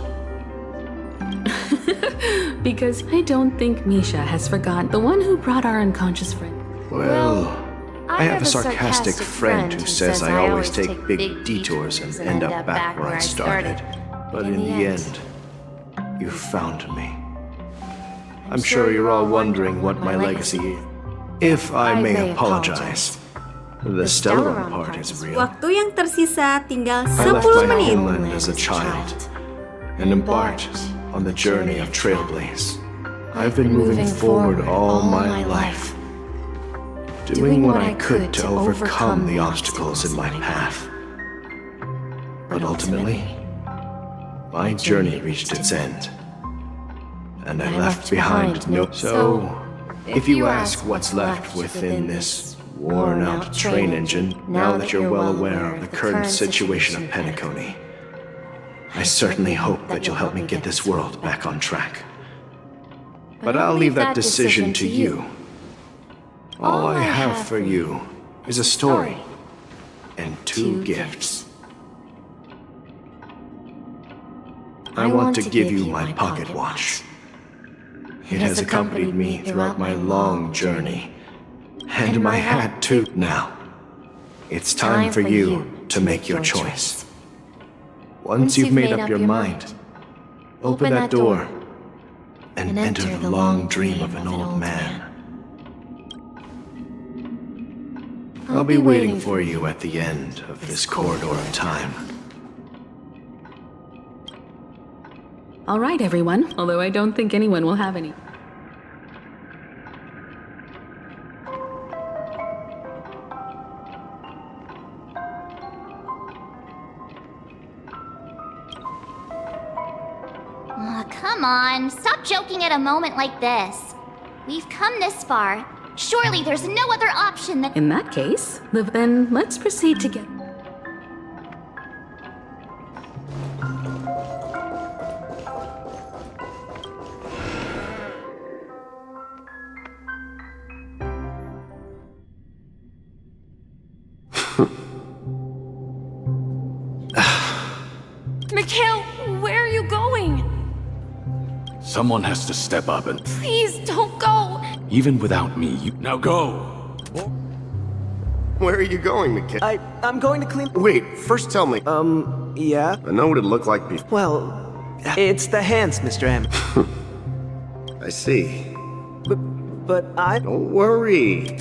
Because I don't think Misha has forgotten the one who brought our unconscious friend. Well, I have a sarcastic friend who says I always take big detours and end up back where I started. But in the end, you found me. I'm sure you're all wondering what my legacy is. If I may apologize, the Stellaron part is real. Waktu yang tersisa tinggal I 10 left my menit. homeland as a child and embarked on the journey of Trailblaze. I've been moving forward all my life, doing what I could to overcome the obstacles in my path. But ultimately, my journey reached its end, and I left behind no... So, if you ask what's left within this worn-out train engine, now that you're well aware of the current situation of Penacony, I certainly hope that you'll help me get this world back on track. But I'll leave that decision to you. All I have for you is a story and 2 gifts. I want to give you my pocket watch. It has accompanied me throughout my long journey, and my hat too. Now, it's time for you to make your choice. Once you've made up your mind, open that door and enter the long dream of an old man. I'll be waiting for you at the end of this corridor of time. All right, everyone, although I don't think anyone will have any. Come on, stop joking at a moment like this. We've come this far. Surely there's no other option than... In that case, then let's proceed to get... Mikhail, where are you going? Someone has to step up and... Please don't go. Even without me, you... Now go! Where are you going, McKay? I'm going to clean... Wait, first tell me. Yeah? I know what it looked like before. Well, it's the hands, Mr. M. I see. But I... Don't worry.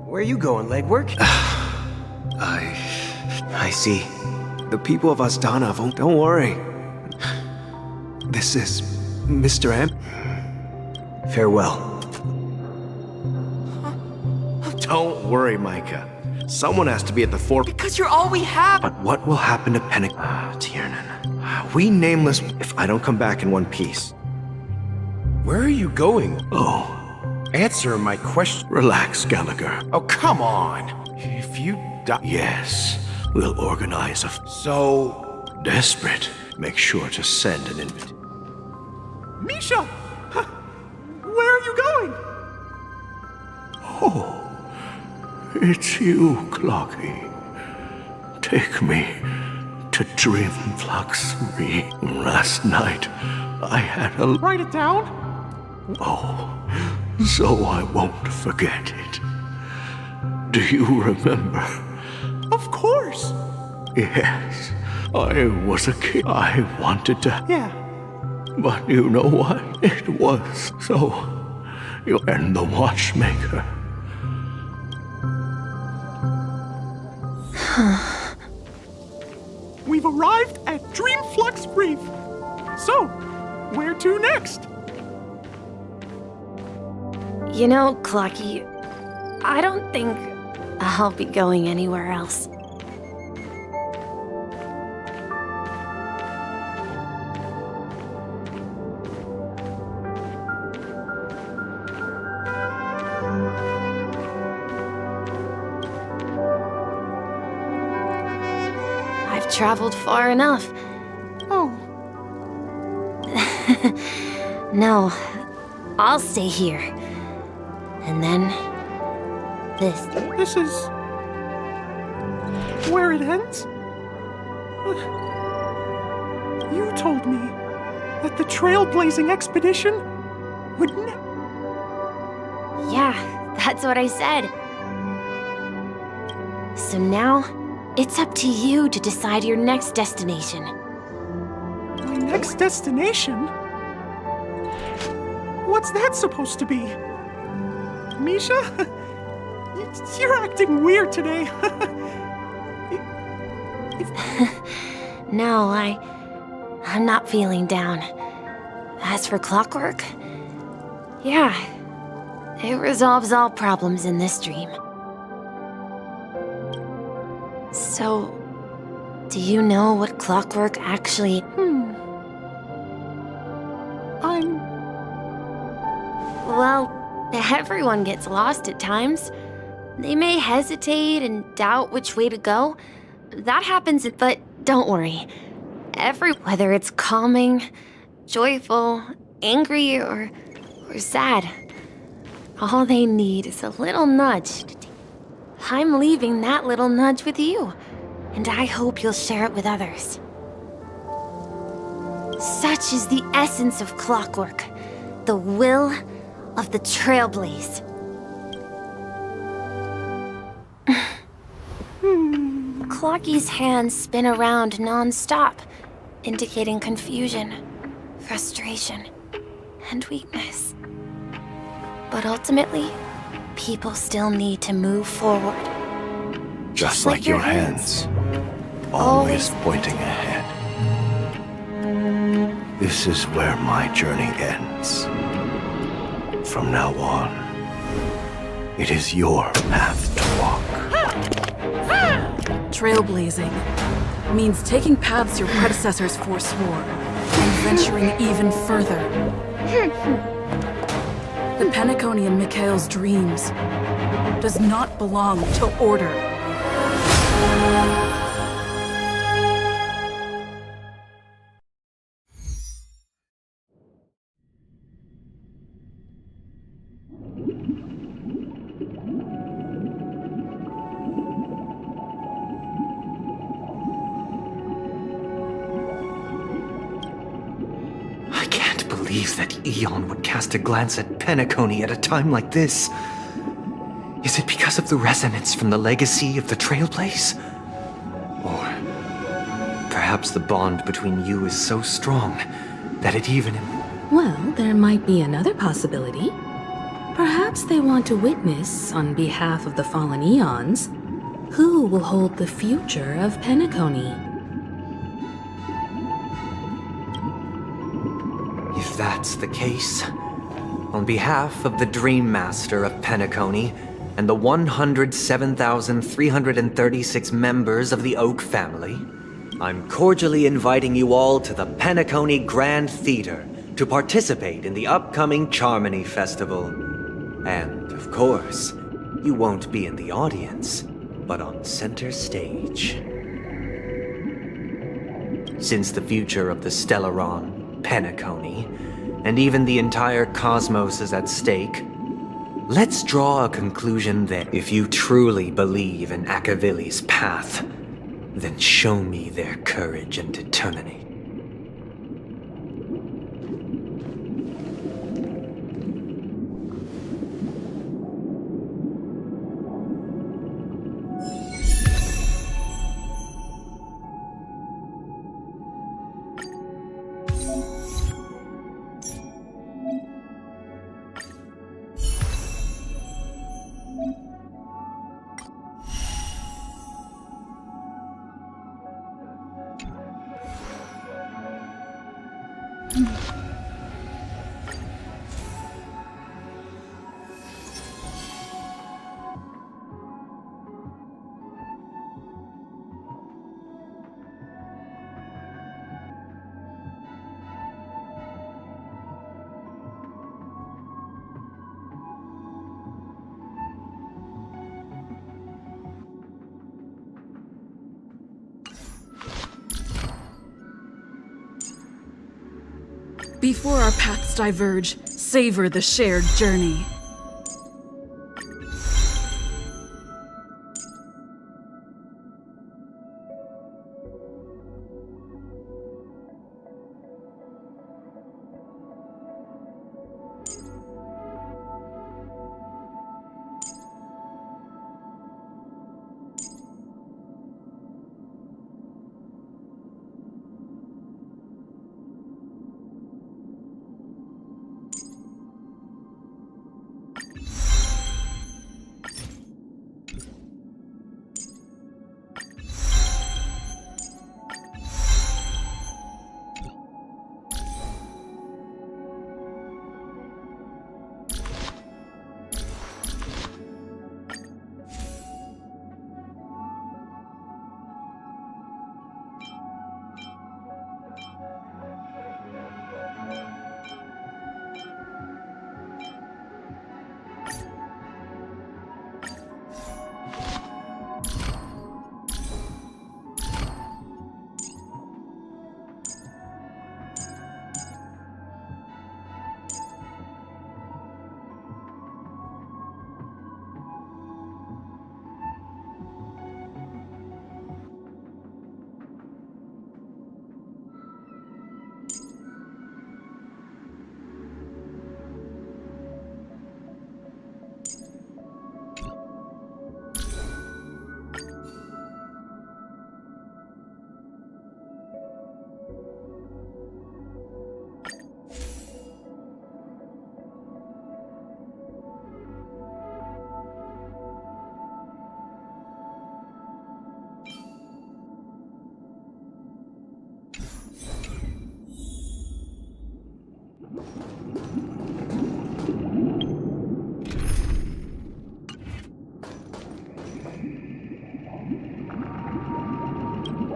Where are you going, legwork? I see. The people of Astana won't... Don't worry. This is... Mr. M. Farewell. Don't worry, Micah. Someone has to be at the fore... Because you're all we have! But what will happen to Tiernan? We nameless if I don't come back in one piece. Where are you going? Oh. Answer my question. Relax, Gallagher. Oh, come on. If you die... Yes, we'll organize a... So... Desperate. Make sure to send an invite. Misha! Where are you going? Oh, it's you, Clocky. Take me to Dreamflux 3. Last night, I had a... Write it down? Oh, so I won't forget it. Do you remember? Of course! Yes, I was a kid. I wanted to... Yeah. But you know what? It was so... You and the watchmaker. We've arrived at Dreamflux Reef. So, where to next? You know, Clocky, I don't think I'll be going anywhere else. I've traveled far enough. Oh. No, I'll stay here. And then... this. This is... where it ends? You told me that the trailblazing expedition would Yeah, that's what I said. So now, it's up to you to decide your next destination. My next destination? What's that supposed to be? Misha? You're acting weird today. No, I'm not feeling down. As for clockwork, yeah, it resolves all problems in this dream. So, do you know what clockwork actually... Well, everyone gets lost at times. They may hesitate and doubt which way to go. That happens, but don't worry. Whether it's calming, joyful, angry, or sad, all they need is a little nudge. I'm leaving that little nudge with you, and I hope you'll share it with others. Such is the essence of clockwork, the will of the Trailblaze. Clocky's hands spin around non-stop, indicating confusion, frustration, and weakness. But ultimately, people still need to move forward. Just like your hands. Always pointing ahead. This is where my journey ends. From now on, it is your path to walk. Trailblazing means taking paths your predecessors forswore and venturing even further. The Penacony in Mikhail's dreams does not belong to order. believe that Eon would cast a glance at Penacony at a time like this? Is it because of the resonance from the legacy of the Trailblaze? Or perhaps the bond between you is so strong that it even... Well, there might be another possibility. Perhaps they want to witness, on behalf of the fallen Eons, who will hold the future of Penacony. If that's the case, on behalf of the Dream Master of Penacony and the 107,336 members of the Oak family, I'm cordially inviting you all to the Penacony Grand Theater to participate in the upcoming Charmony Festival. And, of course, you won't be in the audience, but on center stage. Since the future of the Stellaron, Penacony, and even the entire cosmos is at stake, let's draw a conclusion that if you truly believe in Akavili's path, then show me their courage and determination. Before our paths diverge, savor the shared journey.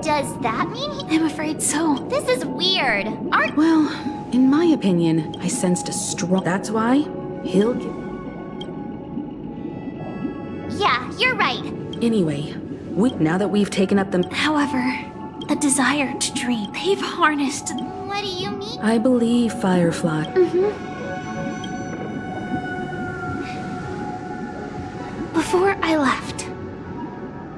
Does that mean I'm afraid so. This is weird. Well, in my opinion, I sensed a strong... That's why he'll get... Yeah, you're right. Anyway, now that we've taken up the... However, a desire to dream. They've harnessed... What do you mean? I believe Firefly. Before I left,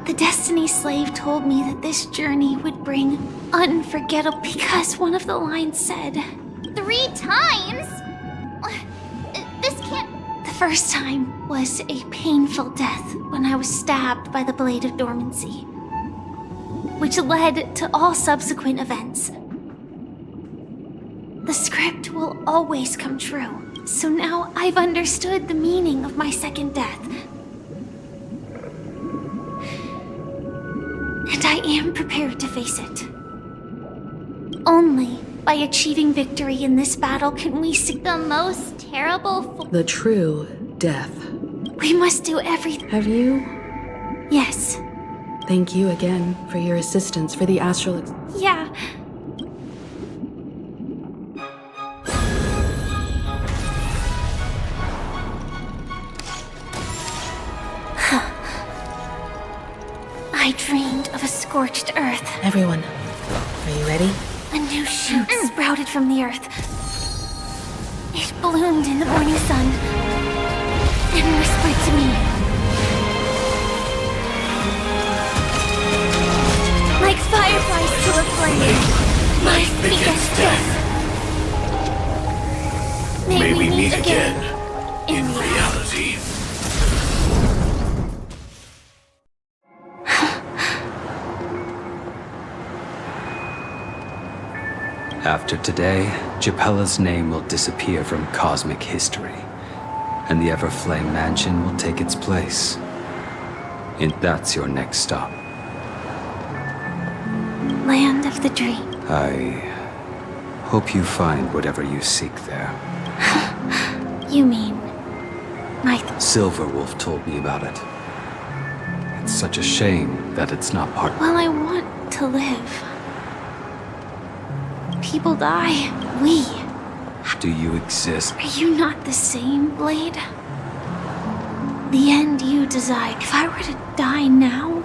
the Destiny Slave told me that this journey would bring unforgettable, because one of the lines said, 3 times? This can't... The first time was a painful death when I was stabbed by the Blade of Dormancy, which led to all subsequent events. The script will always come true, so now I've understood the meaning of my second death. And I am prepared to face it. Only by achieving victory in this battle can we see the most terrible... The true death. We must do everything. Have you? Yes. Thank you again for your assistance for the astral... Yeah. I dreamed of a scorched earth. Everyone, are you ready? A new shoot sprouted from the earth. It bloomed in the morning sun and whispered to me. Like fireflies to a flame, life begets death. May we meet again in reality. After today, Japella's name will disappear from cosmic history, and the Everflame Mansion will take its place. And that's your next stop. Land of the Dream. I hope you find whatever you seek there. You mean my... Silverwolf told me about it. It's such a shame that it's not part... Well, I want to live. People die. We. Do you exist? Are you not the same, Blade? The end you desire. If I were to die now,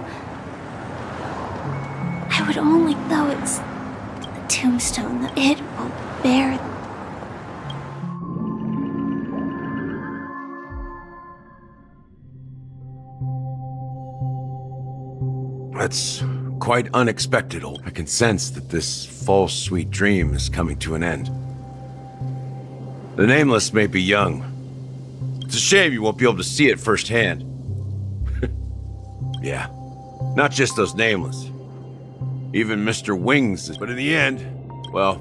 I would only, though it's the tombstone that it will bear. That's quite unexpected. I can sense that this false sweet dream is coming to an end. The Nameless may be young. It's a shame you won't be able to see it firsthand. Yeah, not just those Nameless. Even Mr. Wings. But in the end, well,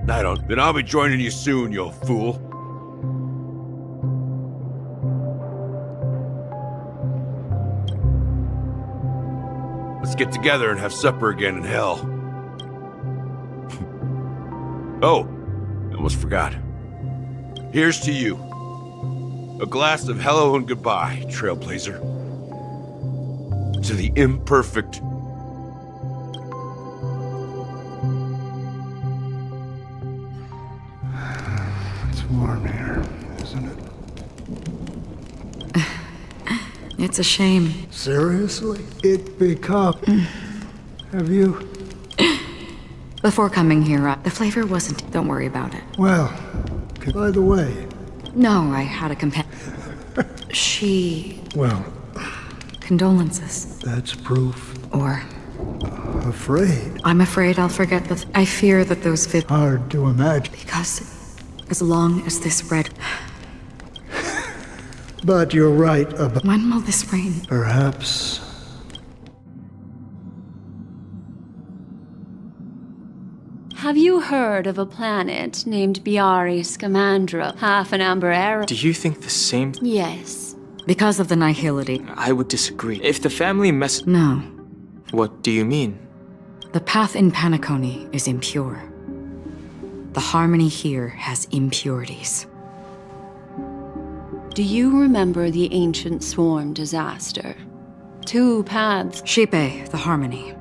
I don't. Then I'll be joining you soon, you fool. Let's get together and have supper again in hell. Oh, I almost forgot. Here's to you. A glass of hello and goodbye, Trailblazer. To the imperfect. It's warm here, isn't it? It's a shame. Seriously? It become... Have you... Before coming here, the flavor wasn't... Don't worry about it. Well, by the way... No, I had a companion. She... Well... Condolences. That's proof. Or... Afraid. I'm afraid I'll forget that... I fear that those Hard to imagine. Because as long as this red... But you're right about... When will this rain? Perhaps... Have you heard of a planet named Biari Scamandra, half an amber era? Do you think the same? Yes. Because of the nihility. I would disagree. If the family mess... No. What do you mean? The path in Penacony is impure. The harmony here has impurities. Do you remember the ancient swarm disaster? 2 paths. Shipe, the harmony.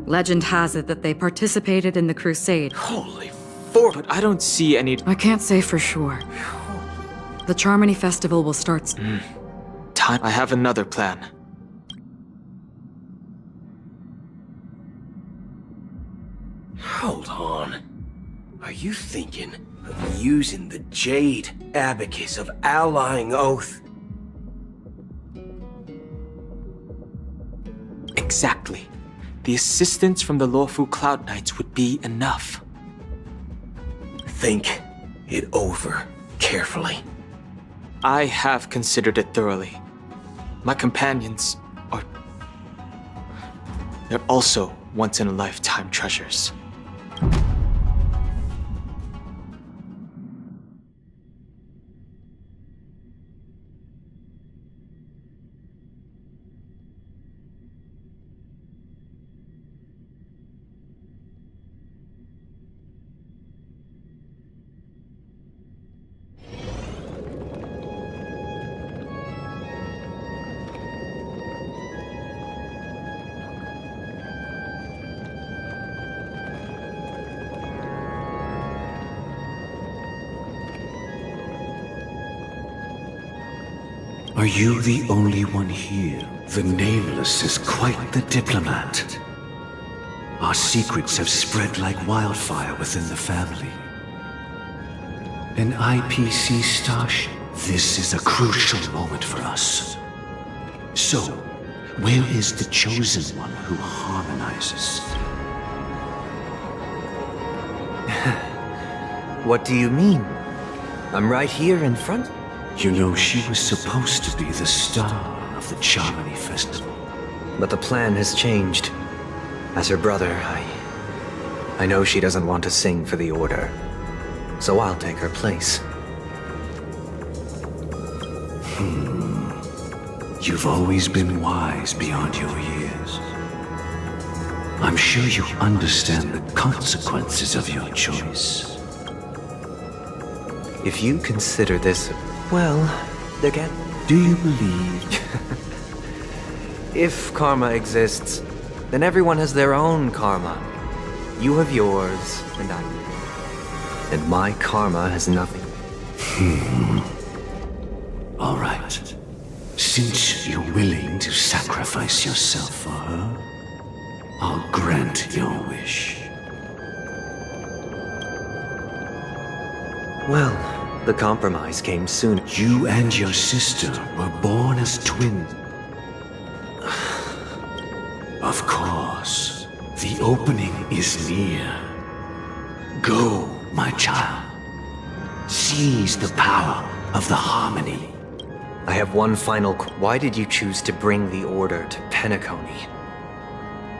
Legend has it that they participated in the crusade. Holy but I don't see any... I can't say for sure. The Charmony Festival will start... Time. I have another plan. Hold on. Are you thinking of using the Jade Abacus of Allying Oath? Exactly. The assistance from the Lawful Cloud Knights would be enough. think it over carefully. I have considered it thoroughly. My companions are... they're also once-in-a-lifetime treasures. Are you the only one here? The Nameless is quite the diplomat. Our secrets have spread like wildfire within the family. An IPC starship. This is a crucial moment for us. So, where is the chosen one who harmonizes? What do you mean? I'm right here in front. You know, she was supposed to be the star of the Charmony Festival. But the plan has changed. As her brother, I know she doesn't want to sing for the Order. So I'll take her place. You've always been wise beyond your years. I'm sure you understand the consequences of your choice. If you consider this, well, again... Do you believe? If karma exists, then everyone has their own karma. You have yours, and I... and my karma has nothing. All right. Since you're willing to sacrifice yourself for her, I'll grant your wish. Well, the compromise came soon. You and your sister were born as twins. Of course, the opening is near. Go, my child. Seize the power of the harmony. I have one final why did you choose to bring the Order to Penacony?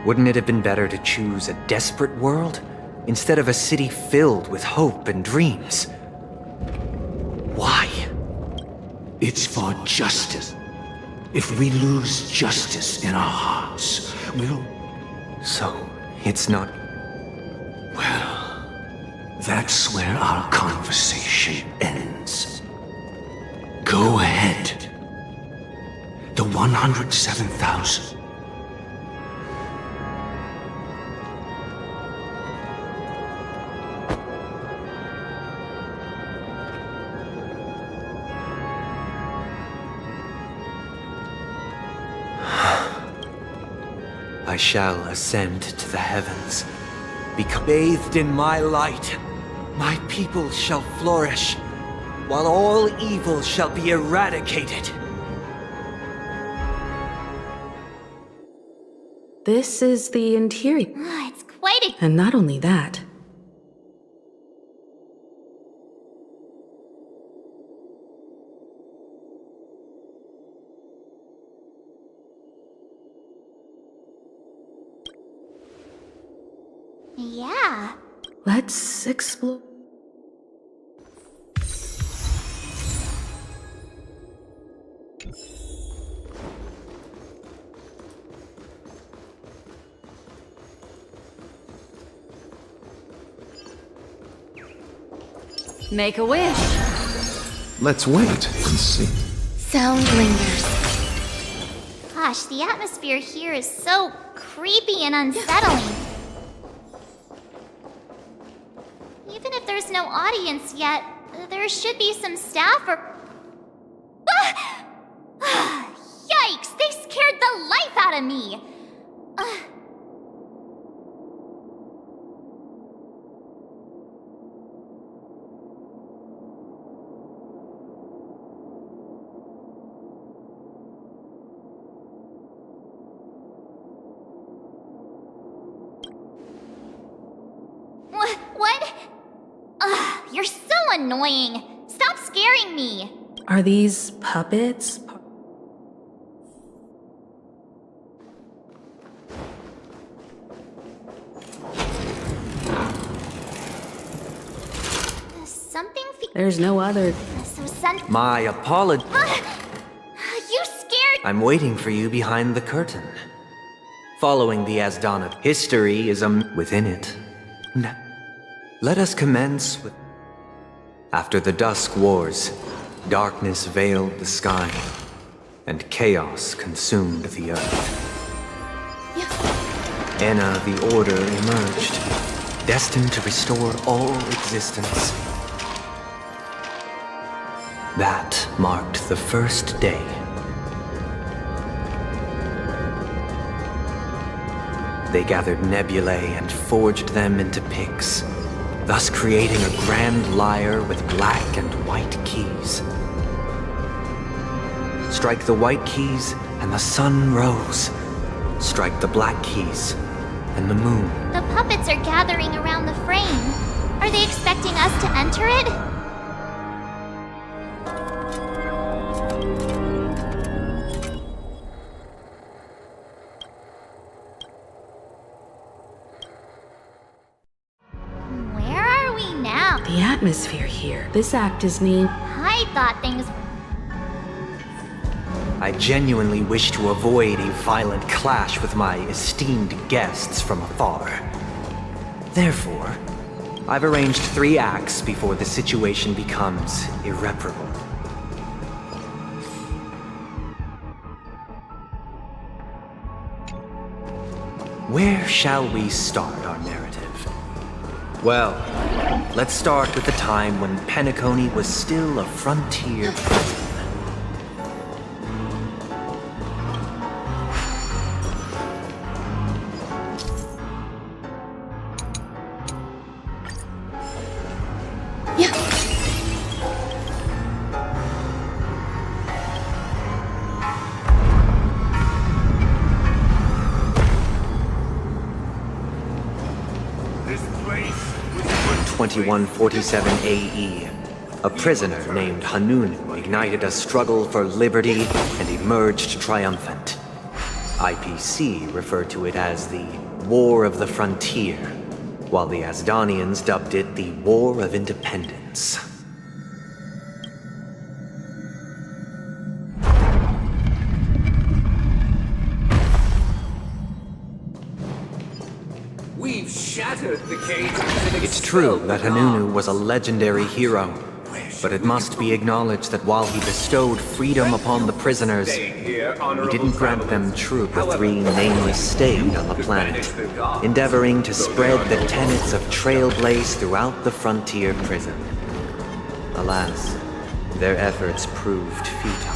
Wouldn't it have been better to choose a desperate world instead of a city filled with hope and dreams? Why? It's for justice. If we lose justice in our hearts, we'll... So, it's not... Well, that's where our conversation ends. Go ahead. The 107,000. I shall ascend to the heavens, become bathed in my light. My people shall flourish, while all evil shall be eradicated. This is the interior. It's quite a... And not only that. Yeah. Let's explore. Make a wish. Let's wait and see. Sound lingers. Gosh, the atmosphere here is so creepy and unsettling. Even if there's no audience yet, there should be some staff or... Yikes! They scared the life out of me! What? you're so annoying. Stop scaring me. Are these puppets? Something There's no other. My apology. You scared. I'm waiting for you behind the curtain. Following the Asdana, history is within it. Let us commence with... After the Dusk Wars, darkness veiled the sky, and chaos consumed the earth. Enna the Order emerged, destined to restore all existence. That marked the first day. They gathered nebulae and forged them into picks, thus creating a grand lyre with black and white keys. Strike the white keys, and the sun rose. Strike the black keys, and the moon. The puppets are gathering around the frame. Are they expecting us to enter it? Where are we now? The atmosphere here. This act is named. I thought things... I genuinely wish to avoid a violent clash with my esteemed guests from afar. Therefore, I've arranged 3 acts before the situation becomes irreparable. Where shall we start our narrative? Well, let's start with the time when Penacony was still a frontier prison. This place was 2147 AE, a prisoner named Hanun ignited a struggle for liberty and emerged triumphant. IPC referred to it as the War of the Frontier, while the Asdanians dubbed it the War of Independence. We've shattered the cages. It's true that Hanunu was a legendary hero, but it must be acknowledged that while he bestowed freedom upon the prisoners, he didn't grant them truth. The 3 nameless stayed on the planet, endeavoring to spread the tenets of trailblaze throughout the frontier prison. Alas, their efforts proved futile.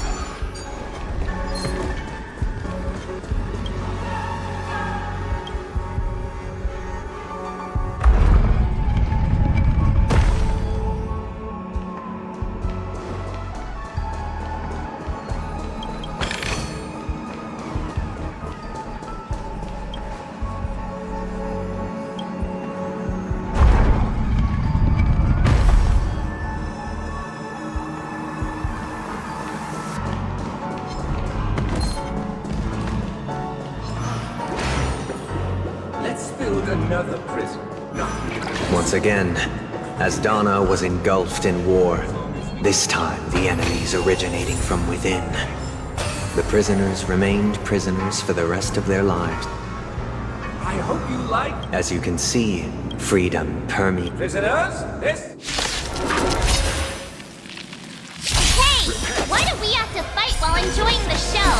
Another prison. Once again, Asdana was engulfed in war. This time, the enemies originating from within. The prisoners remained prisoners for the rest of their lives. I hope you like. As you can see, freedom permeates. Visitors, this. Hey! Why do we have to fight while enjoying the show?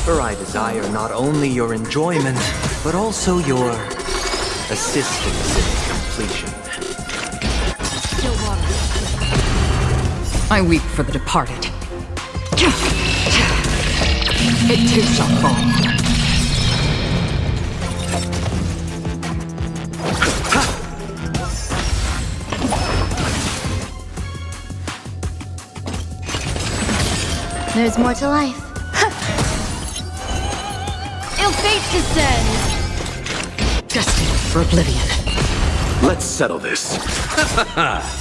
For I desire not only your enjoyment, but also your assistance in completion. I weep for the departed. It too shall fall. There's more to life. Ill fate descends! Destined for oblivion. Let's settle this.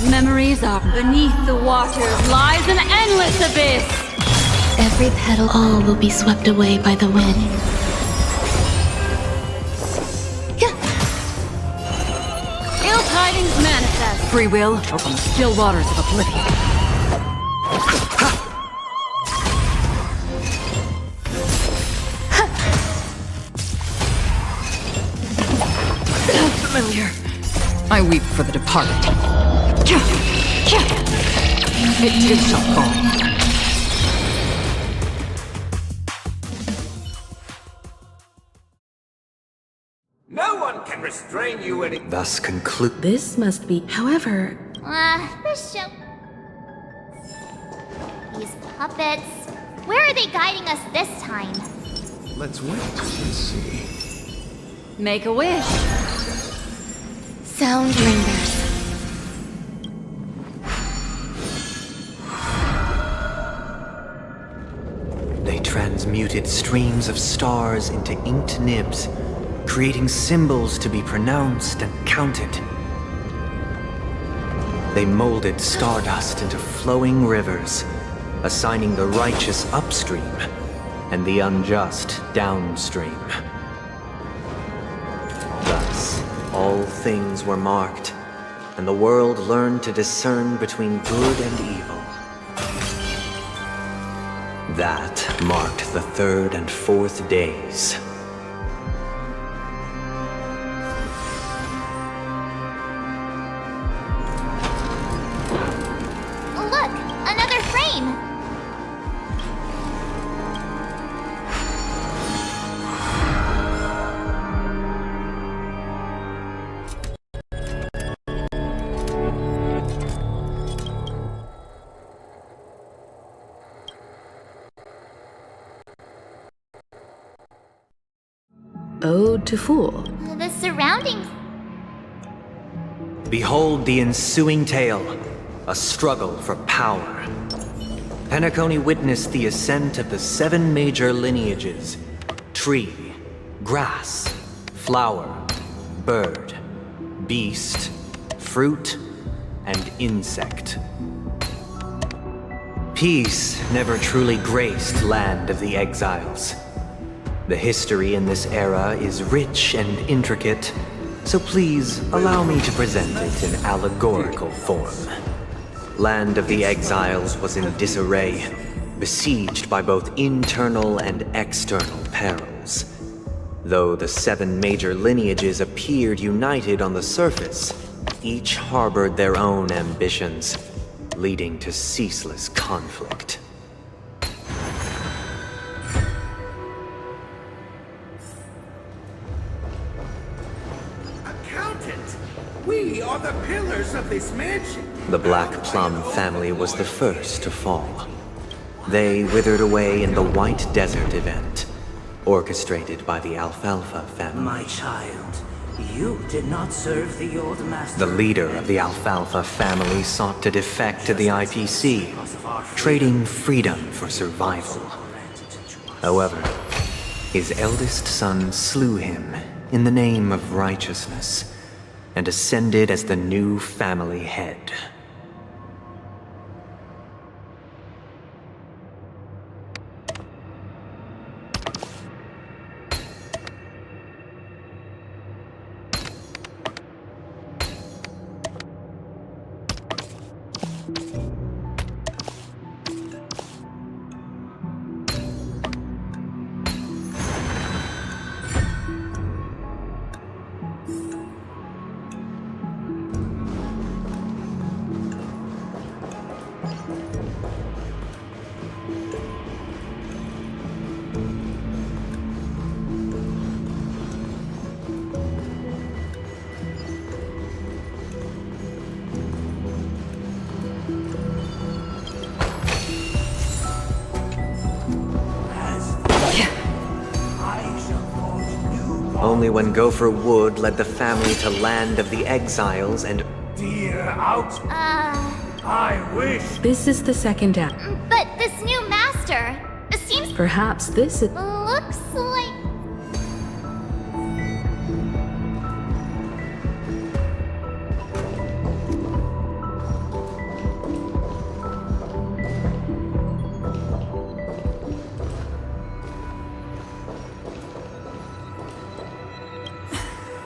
Memories are beneath the waters lies an endless abyss. Every petal, all will be swept away by the wind. Ill tidings manifest. Free will, or from the still waters of oblivion. Familiar. I weep for the departed. It too shall fall. No one can restrain you any. Thus conclude. This must be. However. This show. These puppets. Where are they guiding us this time? Let's wait and see. Make a wish. Sound lingers. They transmuted streams of stars into inked nibs, creating symbols to be pronounced and counted. They molded stardust into flowing rivers, assigning the righteous upstream and the unjust downstream. Thus, all things were marked, and the world learned to discern between good and evil. That marked the third and fourth days. Look, another frame. Ode to Fool. The surroundings. Behold the ensuing tale, a struggle for power. Penacony witnessed the ascent of the 7 major lineages: tree, grass, flower, bird, beast, fruit, and insect. Peace never truly graced Land of the Exiles. The history in this era is rich and intricate, so please allow me to present it in allegorical form. Land of the Exiles was in disarray, besieged by both internal and external perils. Though the 7 major lineages appeared united on the surface, each harbored their own ambitions, leading to ceaseless conflict. We are the pillars of this mansion. The Black Plum family was the first to fall. They withered away in the White Desert event, orchestrated by the Alfalfa family. My child, you did not serve the old master. The leader of the Alfalfa family sought to defect to the IPC, trading freedom for survival. However, his eldest son slew him in the name of righteousness, and ascended as the new family head. Only when Gopher Wood led the family to Land of the Exiles and... Dear out. I wish. This is the second act. But this new master seems. Perhaps this is. Looks like.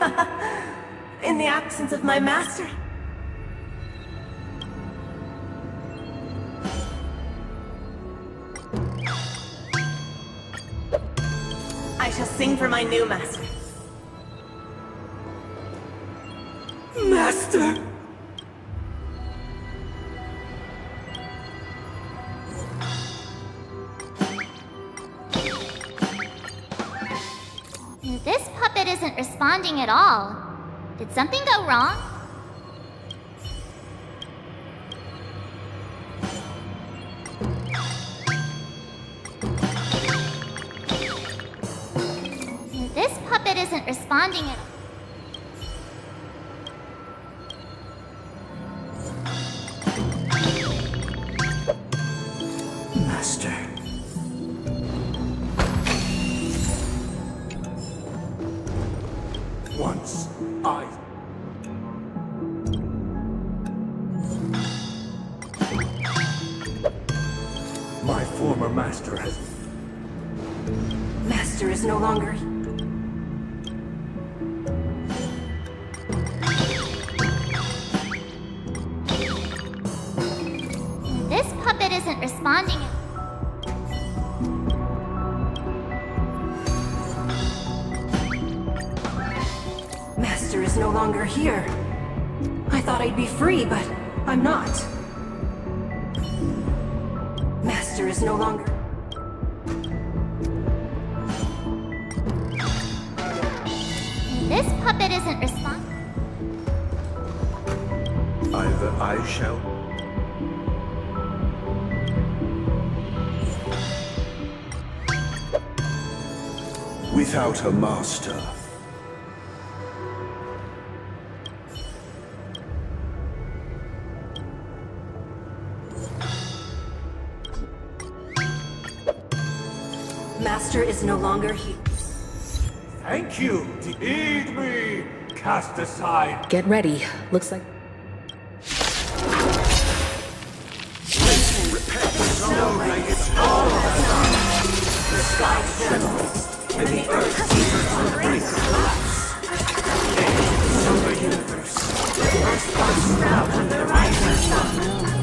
In the absence of my master. I shall sing for my new master. Master! This puppet isn't responding at all. Did something go wrong? This puppet isn't responding at all. Master. Once, I... My former master has... Master is no longer... This puppet isn't responding. Master is no longer here. I thought I'd be free, but I'm not. Master is no longer... This puppet isn't responding. Either I shall... Without a master. Master is no longer here. Thank you. Heed me. Cast aside. Get ready. Looks like... The sky trembles, and the earth seems on the brink of collapse. The solar universe, the first sprout of the rising sun.